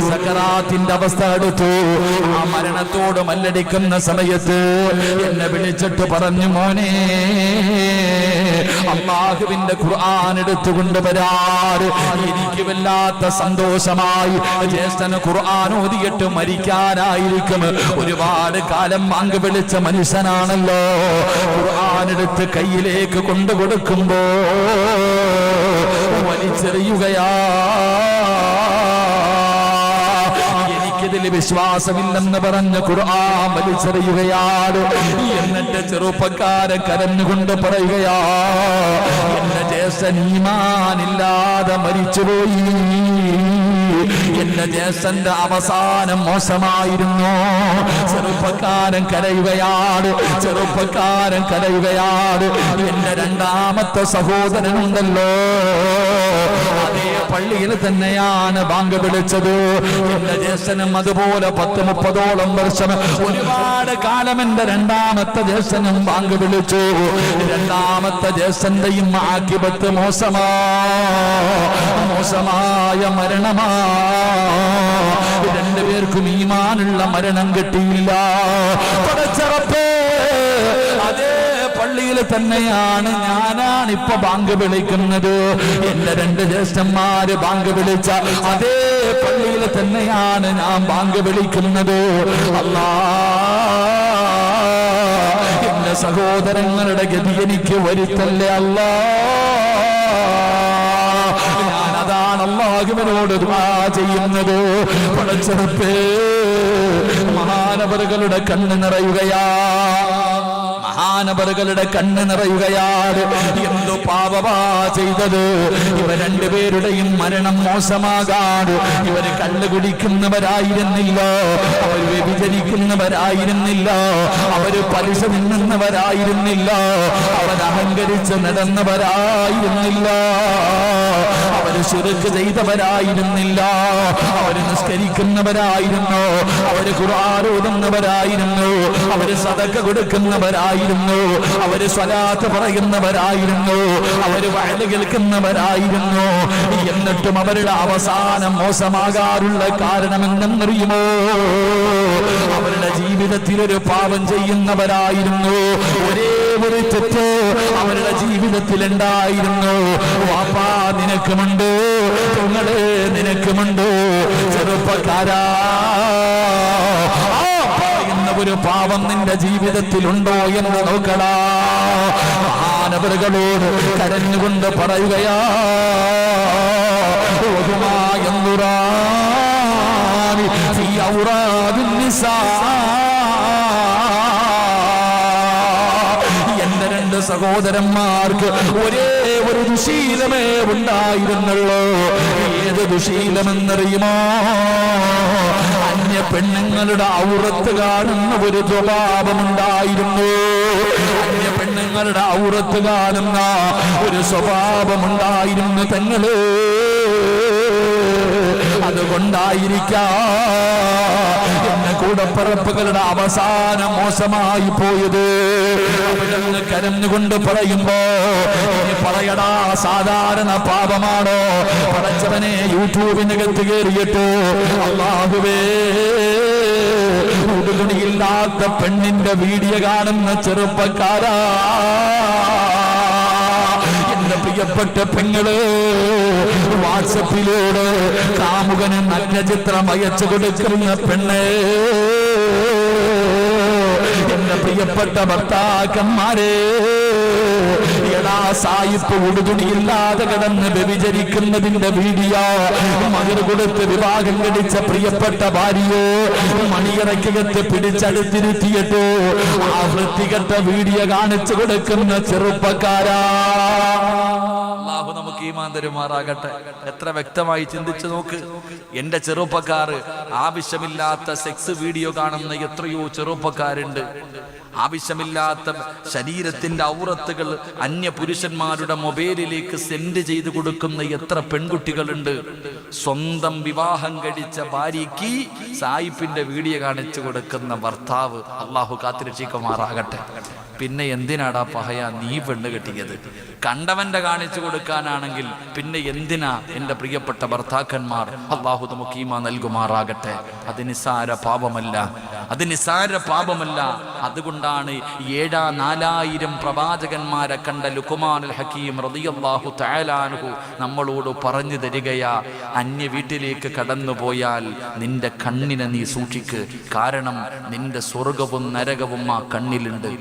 സക്കറാത്തിന്റെ അവസ്ഥ എടുത്തു. ആ മരണത്തോട് മല്ലടിക്കുന്ന സമയത്ത് എന്നെ വിളിച്ചിട്ട് പറഞ്ഞു, മോനെ അല്ലാഹുവിന്റെ ഖുർആൻ എടുത്തുകൊണ്ട് വരാറ്. എനിക്ക് വല്ലാത്ത സന്തോഷമായി. ജ്യേഷ്ഠന് ഖുർആൻ ഓതിയിട്ട് മരിക്കാനായിരിക്കും. ഒരുപാട് കാലം ബാങ്ക് വിളിച്ച മനുഷ്യനാണല്ലോ. ഖുർആൻ എടുത്ത് കയ്യിലേക്ക് കൊണ്ടു കൊടുക്കുമ്പോ വലിച്ചെറിയുകയാ. എനിക്കിതിൽ വിശ്വാസമില്ലെന്ന് പറഞ്ഞ് ഖുർആൻ വലിച്ചെറിയുകയാണ്. എന്നിട്ട് ചെറുപ്പക്കാരൻ കരഞ്ഞുകൊണ്ട് പറയുകയാ, എന്റെ ജ്യേഷ്ഠൻ ഈമാനില്ലാതെ മരിച്ചുപോയി. എന്റെ ജ്യേഷ്ഠന്റെ അവസാനം മോശമായിരുന്നു. ചെറുപ്പക്കാരൻ കരയുകയാണ്. ചെറുപ്പക്കാരൻ കരയുകയാണ്. എന്റെ രണ്ടാമത്തെ സഹോദരനുണ്ടല്ലോ, അതേ പള്ളിയിൽ തന്നെയാണ് ബാങ്ക് വിളിച്ചത്. എന്റെ ജ്യേഷ്ഠനും അതുപോലെ 10-30ഓളം വർഷം, ഒരുപാട് കാലം എന്റെ രണ്ടാമത്തെ ജ്യേഷ്ഠനും ബാങ്ക് വിളിച്ചു. രണ്ടാമത്തെ ജ്യേഷ്ഠന്റെയും ആഖിബത്ത് മോശമായ മരണമാ. രണ്ടുപേർക്കും ഈമാനുള്ള മരണം കിട്ടിയില്ല. പടച്ചറപ്പേ, അതേ പള്ളിയിൽ തന്നെയാണ് ഞാനാണ് ഇപ്പൊ ബാങ്ക് വിളിക്കുന്നത്. എന്റെ 2 ജ്യേഷ്ഠന്മാര് ബാങ്ക് വിളിച്ച അതേ പള്ളിയിൽ തന്നെയാണ് ഞാൻ ബാങ്ക് വിളിക്കുന്നത്. അല്ലാ, എന്റെ സഹോദരങ്ങളുടെ ഗതി എനിക്ക് വരുത്തല്ലേ അല്ലാ. ഞാനതാണ് അല്ലാഹുവിനോട് ദുആ ചെയ്യുന്നത്. പടച്ചറപ്പേ, മഹാനവറുകളുടെ കണ്ണ് നിറയുകയാ. മഹാനവറുകളുടെ കണ്ണ് നിറയുകയാണ്. എന്തോ പാപമാ ചെയ്തത്. ഇവർ രണ്ടുപേരുടെയും മരണം മോശമാകാണ്. ഇവര് കള്ള് കുടിക്കുന്നവരായിരുന്നില്ല, അവർ വ്യഭിചരിക്കുന്നവരായിരുന്നില്ല, അവര് പലിശ തിന്നുന്നവരായിരുന്നില്ല, അവർ അഹങ്കരിച്ച് നടന്നവരായിരുന്നില്ല, അവര് ശിർക്ക് ചെയ്തവരായിരുന്നില്ല, അവര് നിസ്കരിക്കുന്നവരായിരുന്നു, അവര് ഖുർആൻ ഓതുന്നവരായിരുന്നു, അവര് സദഖ കൊടുക്കുന്നവരായിരുന്നു. ആയിരുന്നു, അവര് സ്വലാത്ത് പറയുന്നവരായിരുന്നു, അവര് വഅദ് കേൾക്കുന്നവരായിരുന്നു. എന്നിട്ടും അവരുടെ അവസാനം മോശമാകാറുള്ള കാരണം എന്തെന്നറിയുമോ? അവരുടെ ജീവിതത്തിൽ ഒരു പാപം ചെയ്യുന്നവരായിരുന്നു. ഒരേ ഒരു തെറ്റ് അവരുടെ ജീവിതത്തിൽ ഉണ്ടായിരുന്നു. വാപ്പാ നിനക്കുമുണ്ട്, നിങ്ങളെ നിനക്കുമുണ്ട്. ചെറുപ്പക്കാരാ, ഒരു പാപം നിന്റെ ജീവിതത്തിലുണ്ടോ എന്ന് നോക്കടാ. മഹാനവറുകളോട് കരഞ്ഞുകൊണ്ട് പറയുകയാ, എന്റെ രണ്ട് സഹോദരന്മാർക്ക് ഒരേ ഒരു ദുശീലമേ ഉണ്ടായിരുന്നുള്ളൂ. ഏത് ദുശീലമെന്നറിയുമോ? അന്യ പെണ്ണുങ്ങളുടെ ഔറത്ത് കാണുന്ന ഒരു സ്വഭാവമുണ്ടായിരുന്നു. അന്യ പെണ്ണുങ്ങളുടെ ഔറത്ത് കാണുന്ന ഒരു സ്വഭാവമുണ്ടായിരുന്നു തങ്ങള്. അതുകൊണ്ടായിരിക്കാം എന്നെ കൂടപ്പിറപ്പുകളുടെ അവസാനം മോശമായി പോയത്. അവിടുന്ന് കരഞ്ഞുകൊണ്ട് പറയുമ്പോ, പറയടാ, സാധാരണ പാപമാണോ? പടച്ചവനെ, യൂട്യൂബിനകത്ത് കയറിയിട്ട് അല്ലാഹുവേ, ഉടുതുണിയില്ലാത്ത പെണ്ണിന്റെ വീഡിയോ കാണുന്ന ചെറുപ്പക്കാരാ, എന്റെ പ്രിയപ്പെട്ട പെങ്ങള്, വാട്സപ്പിലൂടെ കാമുകന് നല്ല ചിത്രം അയച്ചു കൊടുക്കുന്ന പെണ്ണ്, എന്റെ പ്രിയപ്പെട്ട ഭർത്താക്കന്മാരെ, എടാ സായിപ്പ് ഉടുതുണിയില്ലാതെ കിടന്ന് വ്യഭിചരിക്കുന്നതിന്റെ വീഡിയോ മകർ കൊടുത്ത് വിവാഹം കഴിച്ച പ്രിയപ്പെട്ട ഭാര്യയോ മണിയറയ്ക്കകത്ത് പിടിച്ചടുത്തിരുത്തിയിട്ട് ആ വൃത്തികെട്ട വീഡിയോ കാണിച്ചു കൊടുക്കുന്ന ചെറുപ്പക്കാരാ, അല്ലാഹു നമുക്ക് ഈമാൻ തരുമാറാകട്ടെ. എത്ര വ്യക്തമായി ചിന്തിച്ചു നോക്ക്. എന്റെ ചെറുപ്പക്കാർ, ആവശ്യമില്ലാത്ത സെക്സ് വീഡിയോ കാണുന്ന എത്രയോ ചെറുപ്പക്കാരുണ്ട്. ആവശ്യമില്ലാത്ത ശരീരത്തിന്റെ ഔറത്തുകൾ അന്യ പുരുഷന്മാരുടെ മൊബൈലിലേക്ക് സെൻഡ് ചെയ്ത് കൊടുക്കുന്ന എത്ര പെൺകുട്ടികളുണ്ട്. സ്വന്തം വിവാഹം കഴിച്ച ഭാര്യയ്ക്ക് സായിപ്പിന്റെ വീഡിയോ കാണിച്ചു കൊടുക്കുന്ന ഭർത്താവ്. അള്ളാഹു കാത്തിരക്ഷിക്കുമാറാകട്ടെ. പിന്നെ എന്തിനാടാ പഹയ നീ പെണ്ണ് കെട്ടിയത്? കണ്ടവന്റെ കാണിച്ചു കൊടുക്കാനാണെങ്കിൽ പിന്നെ എന്തിനാ എൻ്റെ പ്രിയപ്പെട്ട ഭർത്താക്കന്മാർ? അള്ളാഹു നമുക്ക് ഈമാൻ നൽകുമാറാകട്ടെ. അത് നിസ്സാര പാപമല്ല, അത് നിസ്സാര പാപമല്ല. അതുകൊണ്ടാണ് 4000 പ്രവാചകന്മാരെ കണ്ട ലുഖ്മാനുൽ ഹക്കീം റളിയല്ലാഹു തആല അൻഹു നമ്മളോട് പറഞ്ഞു തരികയാ, അന്യ വീട്ടിലേക്ക് കടന്നുപോയാൽ നിന്റെ കണ്ണിനെ നീ സൂക്ഷിക്ക്. കാരണം നിന്റെ സ്വർഗവും നരകവും ആ കണ്ണിലുണ്ട്.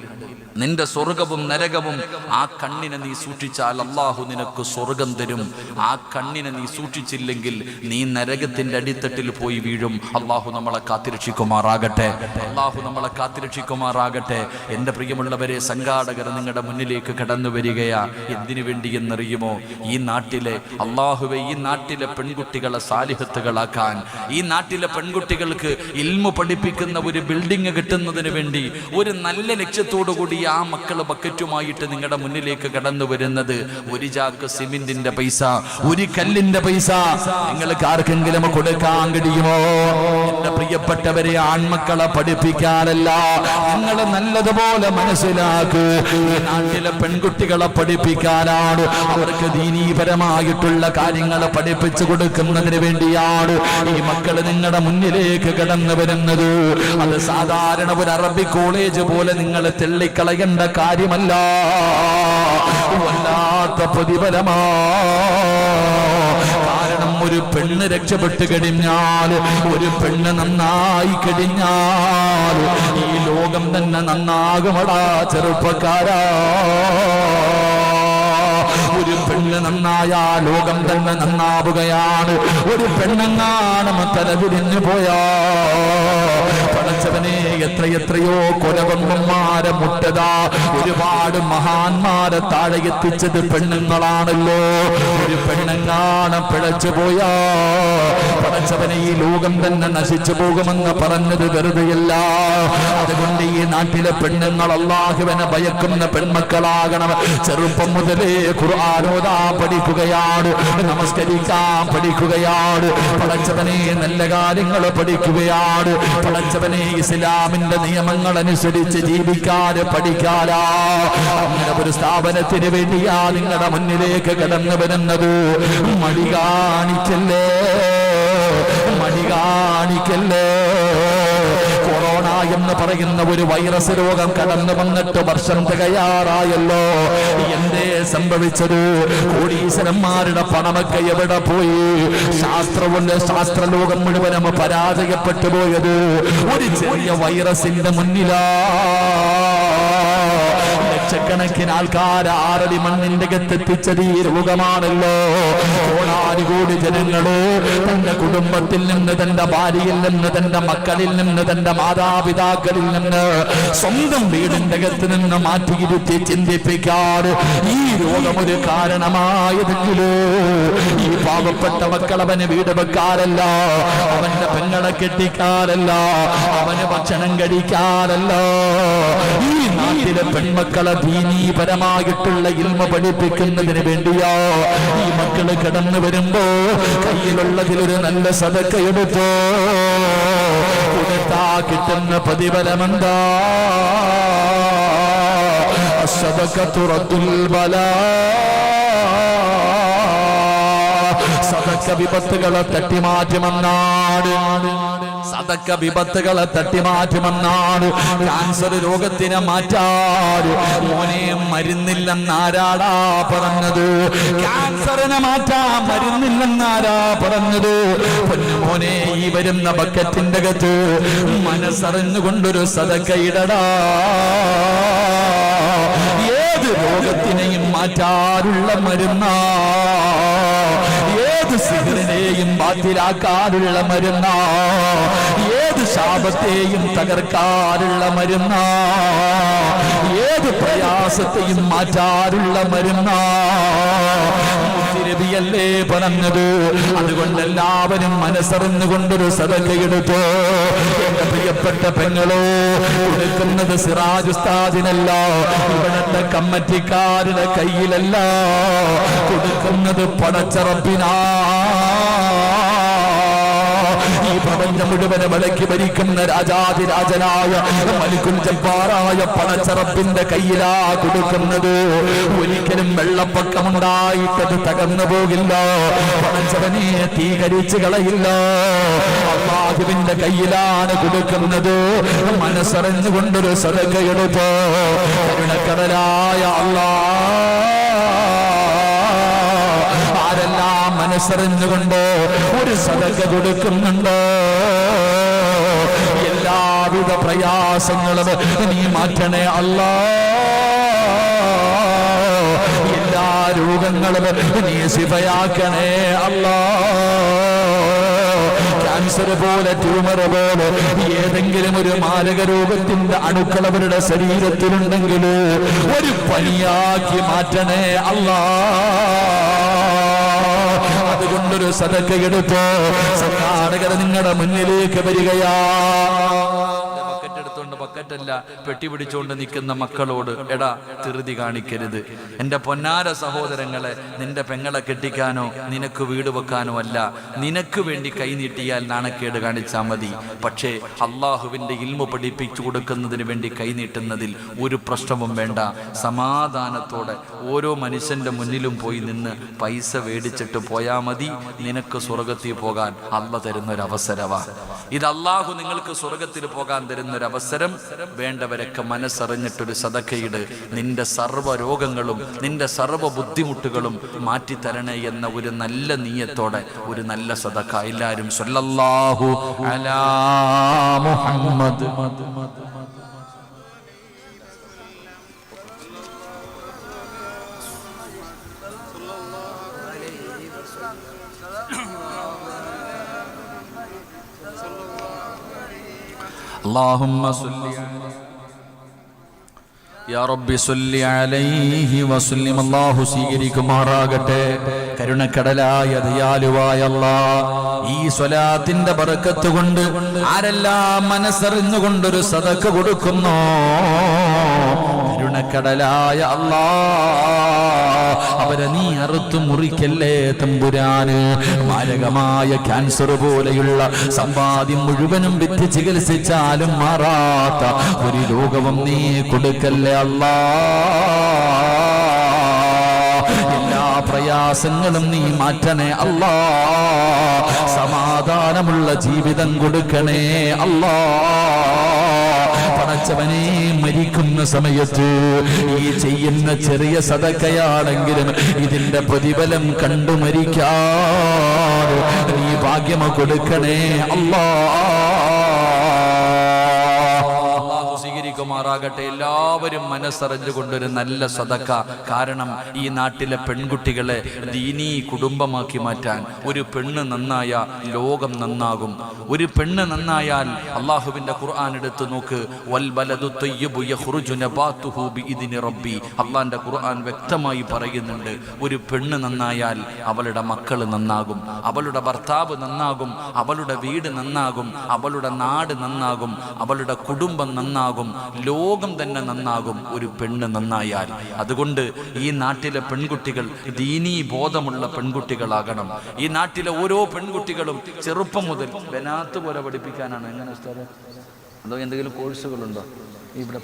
നിന്റെ സ്വർഗവും നരകവും ആ കണ്ണിനെ നീ സൂക്ഷിച്ചാൽ അള്ളാഹു നിനക്ക് സ്വർഗം തരും. ആ കണ്ണിനെ നീ സൂക്ഷിച്ചില്ലെങ്കിൽ നീ നരകത്തിന്റെ അടിത്തട്ടിൽ പോയി വീഴും. അള്ളാഹു നമ്മളെ കാത്തിരക്ഷിക്കുമാറാകട്ടെ. അള്ളാഹു നമ്മളെ കാത്തിരക്ഷിക്കുമാറാകട്ടെ. എൻ്റെ പ്രിയമുള്ളവരെ, സംഘാടകർ നിങ്ങളുടെ മുന്നിലേക്ക് കടന്നു വരികയാ. എന്തിനു വേണ്ടി എന്നറിയുമോ? ഈ നാട്ടിലെ അള്ളാഹുവെ, ഈ നാട്ടിലെ പെൺകുട്ടികളെ സാലിഹത്തുകളാക്കാൻ, ഈ നാട്ടിലെ പെൺകുട്ടികൾക്ക് ഇൽമു പഠിപ്പിക്കുന്ന ഒരു ബിൽഡിംഗ് കിട്ടുന്നതിന് വേണ്ടി, ഒരു നല്ല ലക്ഷ്യത്തോടു കൂടി ആ മക്കള് ബക്കറ്റുമായിട്ട് നിങ്ങളുടെ മുന്നിലേക്ക് കടന്നു വരുന്നത്. ഒരു ചാക്ക് സിമെന്റിന്റെ പൈസ, ഒരു കല്ലിന്റെ പൈസ നിങ്ങൾക്ക് ആർക്കെങ്കിലും കൊടുക്കാൻ കഴിയുമോ? എന്റെ പ്രിയപ്പെട്ടവരെ, ആൺമക്കളെ പഠിപ്പിക്കാനല്ല, നിങ്ങൾ നല്ലതുപോലെ മനസ്സിലാക്കൂ, ഈ നാട്ടിലെ പെൺകുട്ടികളെ പഠിപ്പിക്കാനാണ്. അവർക്ക് ദീനീപരമായിട്ടുള്ള കാര്യങ്ങൾ പഠിപ്പിച്ചു കൊടുക്കുന്നതിന് വേണ്ടിയാണ് ഈ മക്കള് നിങ്ങളുടെ മുന്നിലേക്ക് കടന്നു വരുന്നത്. അത് സാധാരണ ഒരു അറബി കോളേജ് പോലെ നിങ്ങൾ തെള്ളിക്കളയേണ്ട കാര്യമല്ല, വല്ലാത്ത പ്രതിഫലമാ. കാരണം ഒരു പെണ്ണ് രക്ഷപ്പെട്ട് കഴിഞ്ഞാൽ, ഒരു പെണ്ണ് നന്നായി കഴിഞ്ഞാൽ ഈ ലോകം തന്നെ നന്നാകുമടാ ചെറുപ്പക്കാരാ. ഒരു പെണ്ണ് നന്നായ ലോകം തന്നെ നന്നാവുകയാണ്. ഒരു പെണ്ണെങ്ങാനും തലതിരിഞ്ഞു പോയാ പടച്ചവനെ, എത്രയെത്രയോ കൊലകൊമ്പന്മാരെ മുട്ടതാ, ഒരുപാട് മഹാന്മാരെ താഴെ എത്തിച്ചത് പെണ്ണുങ്ങളാണല്ലോ. ഒരു പെണ്ണെങ്ങാനും പിഴച്ചു പോയാ പടച്ചവനെ ഈ ലോകം തന്നെ നശിച്ചു പോകുമെന്ന് പറഞ്ഞത് വെറുതെയല്ല. അതുകൊണ്ട് ഈ നാട്ടിലെ പെണ്ണുങ്ങൾ അല്ലാഹുവിനെ ഭയക്കുന്ന പെൺമക്കളാകണം. ചെറുപ്പം മുതലേ ഖുർആൻ ഓതാൻ പഠിക്കുകയാണ്, നമസ്കരിക്കാൻ പഠിക്കുകയാണ്, പടച്ചവനെ നല്ല കാര്യങ്ങൾ പഠിക്കുകയാണ്, പടച്ചവനെ ഇസ്ലാമിന്റെ നിയമങ്ങൾ അനുസരിച്ച് ജീവിക്കാൻ പഠിക്കാനാ. അങ്ങനെ ഒരു സ്ഥാപനത്തിന് വേണ്ടിയാ നിങ്ങളുടെ മുന്നിലേക്ക് കടന്നു വരുന്നത്. മടി കാണിക്കല്ലേ, മടി കാണിക്കല്ലേ. കൊറോണ എന്ന് പറയുന്ന ഒരു വൈറസ് രോഗം കടന്നു വന്നിട്ട് വർഷം തികയാറായല്ലോ. എന്തേ സംഭവിച്ചത്? കോടീശ്വരന്മാരുടെ പണമൊക്കെ എവിടെ പോയി? ശാസ്ത്രലോകം മുഴുവനും പരാജയപ്പെട്ടു പോയത് ഒരു ചെറിയ വൈറസിന്റെ മുന്നിലാ. ലക്ഷക്കണക്കിന് ആൾക്കാർ 6 അടി മണ്ണിന്റെ അകത്തെത്തിച്ചത് ഈ രോഗമാണല്ലോ. കോടാനുകോടി ജനങ്ങള് തന്റെ കുടുംബത്തിൽ നിന്ന്, തന്റെ ഭാര്യയിൽ നിന്ന്, തന്റെ മക്കളിൽ നിന്ന്, തന്റെ മാതാപിതാക്കളിൽ നിന്ന്, സ്വന്തം വീടിന്റെ അകത്ത് നിന്ന് മാറ്റിയിരുത്തി ചിന്തിപ്പിക്കാറ് ഈ രോഗമൊരു കാരണമായതെങ്കിലോ ഈ പാവപ്പെട്ട മക്കൾ അവന് വീട് വെക്കാറല്ല, അവന്റെ പെങ്ങളെ കെട്ടിക്കാറല്ല, അവന് ഭക്ഷണം കഴിക്കാറല്ല. ഈ നാട്ടിലെ പെൺമക്കളെ ദീനീപരമായിട്ടുള്ള ഇൽമ പഠിപ്പിക്കുന്നതിന് വേണ്ടിയോ ഈ മക്കള് കടന്നു വരുമ്പോ കയ്യിലുള്ളതിലൊരു നല്ല സദക്ക എടുത്തോ. കൊടുത്താ കിട്ടുന്ന പ്രതിഫലമെന്താ? സദഖത്തു റദ്ദുൽ ബലാ. സദക്ക വിപത്തുകളെ തട്ടിമാറ്റുമെന്നാണ്, സദക്ക വിപത്തുകളെ തട്ടിമാറ്റുമെന്നാണ്. ക്യാൻസർ രോഗത്തിനെ മാറ്റാറ് മോനെ മരുന്നില്ലെന്നാരാടാ പറഞ്ഞത്? ക്യാൻസറിനെ മാറ്റാൻ മരുന്നില്ലെന്നാരാ പറഞ്ഞത്? പൊന്നുമോനെ, ഈ വരുന്ന ബക്കറ്റിന്റെ അകത്ത് മനസ്സറിഞ്ഞുകൊണ്ടൊരു സദക്ക ഇടടാ. ഏത് രോഗത്തിനെയും മാറ്റാറുള്ള മരുന്നാ, ഏത് സിഹറിനെയും ബാത്തിലാക്കാനുള്ള മരുന്നാ, ഏത് ശാപത്തെയും തകർക്കാനുള്ള മരുന്നാ, ഏത് പ്രയാസത്തെയും മാറ്റാറുള്ള മരുന്നാ. മുത്തുനബിയല്ലേ പറഞ്ഞത്? അതുകൊണ്ട് എല്ലാവരും മനസ്സറിഞ്ഞുകൊണ്ടൊരു സദഖയെടുത്തോ. എന്റെ പ്രിയപ്പെട്ട പെങ്ങളോ, കൊടുക്കുന്നത് സിറാജ് ഉസ്താദിനല്ല, ഇവിടത്തെ കമ്മിറ്റിക്കാരുടെ കയ്യിലല്ല, കൊടുക്കുന്നത് പടച്ചറപ്പിനാ. ഈ പ്രപഞ്ചം മുഴുവനെ വിലക്കി ഭരിക്കുന്ന രാജാതിരാജനായ മലിക്കുൽ ജബ്ബാറായ പടച്ചറപ്പിന്റെ കയ്യിലാ കൊടുക്കുന്നത്. ഒരിക്കലും വെള്ളപ്പൊക്കമുണ്ടായിട്ടത് തകർന്നു പോകില്ല, പടച്ചവനെ തീ കരിച്ചു കളയില്ല. അല്ലാഹുവിന്റെ കയ്യിലാണ് കൊടുക്കുന്നത്. മനസ്സറിഞ്ഞുകൊണ്ടൊരു സദഖ എടുത്തോ. കരുണക്കടലായ അല്ലാഹ് ആരെല്ലാം മനസ്സറിഞ്ഞുകൊണ്ട് ഒരു സദഖ കൊടുക്കുന്നുണ്ടോ എല്ലാവിധ പ്രയാസങ്ങളും നീ മാറ്റണേ അല്ലാഹ്. എല്ലാ രോഗങ്ങളും നീ ശിഫയാക്കണേ അല്ലാഹ്. ക്യാൻസർ പോലെ, ട്യൂമർ പോലെ ഏതെങ്കിലും ഒരു മാരക രോഗത്തിന്റെ അണുക്കൾ അവരുടെ ശരീരത്തിലുണ്ടെങ്കിൽ ഒരു പനിയാക്കി മാറ്റണേ അല്ലാഹ്. അതുകൊണ്ടൊരു സദഖ എടുത്തോ. സംഘാടകർ നിങ്ങളുടെ മുന്നിലേക്ക് വരികയാ. ബക്കറ്റല്ല പെട്ടി പിടിച്ചുകൊണ്ട് നിൽക്കുന്ന മക്കളോട് എടാ ധൃതി കാണിക്കരുത്. എന്റെ പൊന്നാര സഹോദരങ്ങളെ, നിന്റെ പെങ്ങളെ കെട്ടിക്കാനോ നിനക്ക് വീട് വെക്കാനോ അല്ല, നിനക്ക് വേണ്ടി കൈനീട്ടിയാൽ നാണക്കേട് കാണിച്ചാൽ മതി. പക്ഷേ അള്ളാഹുവിന്റെ ഇൽമു പഠിപ്പിച്ചു കൊടുക്കുന്നതിന് വേണ്ടി കൈനീട്ടുന്നതിൽ ഒരു പ്രശ്നവും വേണ്ട. സമാധാനത്തോടെ ഓരോ മനുഷ്യന്റെ മുന്നിലും പോയി നിന്ന് പൈസ മേടിച്ചിട്ട് പോയാൽ മതി. നിനക്ക് സ്വർഗത്തിൽ പോകാൻ അള്ളാഹ് തരുന്നൊരവസരവാ ഇത്. അള്ളാഹു നിങ്ങൾക്ക് സ്വർഗത്തിൽ പോകാൻ തരുന്നൊരവസരം. വേണ്ടവരൊക്കെ മനസ്സറിഞ്ഞിട്ടൊരു സദഖയിട്. നിന്റെ സർവ്വ രോഗങ്ങളും നിന്റെ സർവ്വ ബുദ്ധിമുട്ടുകളും മാറ്റിത്തരണേ എന്ന ഒരു നല്ല നീയത്തോടെ ഒരു നല്ല സദഖ. എല്ലാവരും സ്വല്ലല്ലാഹു അലാ മുഹമ്മദ്. اللهم صل യാ റബ്ബി സ്വല്ലി അലൈഹി വസല്ലം. അല്ലാഹു സ്വീകരിക്കുമാറാകട്ടെ. കരുണക്കടലായ ദയാലുവായ അല്ലാഹ്, ഈ സ്വലാത്തിന്റെ ബറക്കത്ത് കൊണ്ട് ആരെല്ലാം മനസ്സറിഞ്ഞുകൊണ്ടൊരു സദഖ കൊടുക്കുന്നു, കരുണക്കടലായ അല്ലാഹ്, അവരെ നീ അറുത്തു മുറിക്കല്ലേ തമ്പുരാന്. മാരകമായ ക്യാൻസർ പോലെയുള്ള സമ്പാദ്യം മുഴുവനും വിറ്റ് ചികിത്സിച്ചാലും മാറാത്ത ഒരു രോഗവും നീ കൊടുക്കല്ലേ അല്ലാഹ്. എല്ലാ പ്രയാസങ്ങളും നീ മാറ്റണേ അല്ലാഹ്. സമാധാനമുള്ള ജീവിതം കൊടുക്കണേ അല്ലാഹ്. പടച്ചവനെ, മരിക്കുന്ന സമയത്ത് ഈ ചെയ്യുന്ന ചെറിയ സദഖയാണെങ്കിലും ഇതിന്റെ പ്രതിഫലം കണ്ടു മരിക്കാതെ നീ ഭാഗ്യം കൊടുക്കണേ അല്ലാഹ്. സ്വീകരിക്കുമാറാകട്ടെ. എല്ലാവരും മനസ്സറിഞ്ഞുകൊണ്ടൊരു നല്ല സദഖ. കാരണം ഈ നാട്ടിലെ പെൺകുട്ടികളെ ദീനീ കുടുംബമാക്കി മാറ്റാൻ, ഒരു പെണ്ണ് നന്നായ ലോകം നന്നാകും. ഒരു പെണ്ണ് നന്നായാൽ, അള്ളാഹുവിന്റെ ഖുർആൻ എടുത്തു നോക്ക്, വൽ ബലദു തയ്യിബു യഖ്റുജു നബാതുഹു ബിഇദ്നി റബ്ബി. അള്ളാഹുവിന്റെ ഖുർആൻ വ്യക്തമായി പറയുന്നുണ്ട്, ഒരു പെണ്ണ് നന്നായാൽ അവളുടെ മക്കൾ നന്നാകും, അവളുടെ ഭർത്താവ് നന്നാകും, അവളുടെ വീട് നന്നാകും, അവളുടെ നാട് നന്നാകും, അവളുടെ കുടുംബം നന്നാകും, ലോകം തന്നെ നന്നാകും ഒരു പെണ്ണ് നന്നായാൽ. അതുകൊണ്ട് ഈ നാട്ടിലെ പെൺകുട്ടികൾ ദീനീ ബോധമുള്ള പെൺകുട്ടികളാകണം. ഈ നാട്ടിലെ ഓരോ പെൺകുട്ടികളും ചെറുപ്പം മുതൽ ബനാത്ത് പോലെ പഠിപ്പിക്കാനാണ്. എങ്ങനെ ഉസ്താദേ? അതോ എന്തെങ്കിലും കോഴ്സുകളുണ്ടോ ഇവിടെ?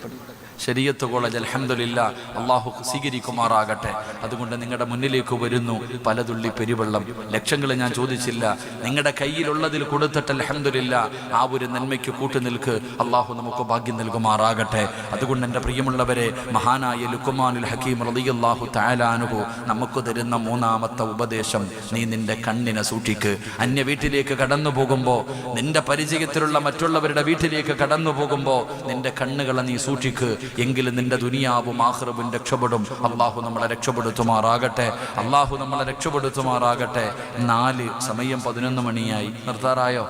ശരീഅത്ത് കോളേജ് അൽഹംദുലില്ലാ, അള്ളാഹു സ്വീകരിക്കുമാറാകട്ടെ. അതുകൊണ്ട് നിങ്ങളുടെ മുന്നിലേക്ക് വരുന്നു പലതുള്ളി പെരുവെള്ളം. ലക്ഷങ്ങൾ ഞാൻ ചോദിച്ചില്ല, നിങ്ങളുടെ കയ്യിലുള്ളതിൽ കൊടുത്തിട്ട് അൽഹംദുലില്ലാ ആ ഒരു നന്മയ്ക്ക് കൂട്ടുനിൽക്ക്. അള്ളാഹു നമുക്ക് ഭാഗ്യം നൽകുമാറാകട്ടെ. അതുകൊണ്ട് എൻ്റെ പ്രിയമുള്ളവരെ, മഹാനായ ലുഖ്മാനുൽ ഹക്കീം റളിയല്ലാഹു തആല അൻഹു നമുക്ക് തരുന്ന മൂന്നാമത്തെ ഉപദേശം, നീ നിന്റെ കണ്ണിനെ സൂക്ഷിക്ക്. അന്യ വീട്ടിലേക്ക് കടന്നു പോകുമ്പോൾ, നിന്റെ പരിചയത്തിലുള്ള മറ്റുള്ളവരുടെ വീട്ടിലേക്ക് കടന്നു പോകുമ്പോൾ നിന്റെ കണ്ണുകളെ നീ സൂക്ഷിക്ക്. എങ്കിലും നിന്റെ ദുനിയാവും ആഖിറവും രക്ഷപ്പെടും. അള്ളാഹു നമ്മളെ രക്ഷപ്പെടുത്തുമാറാകട്ടെ. അള്ളാഹു നമ്മളെ രക്ഷപ്പെടുത്തുമാറാകട്ടെ. 4 സമയം 11 മണിയായി. നിർത്താറായോ?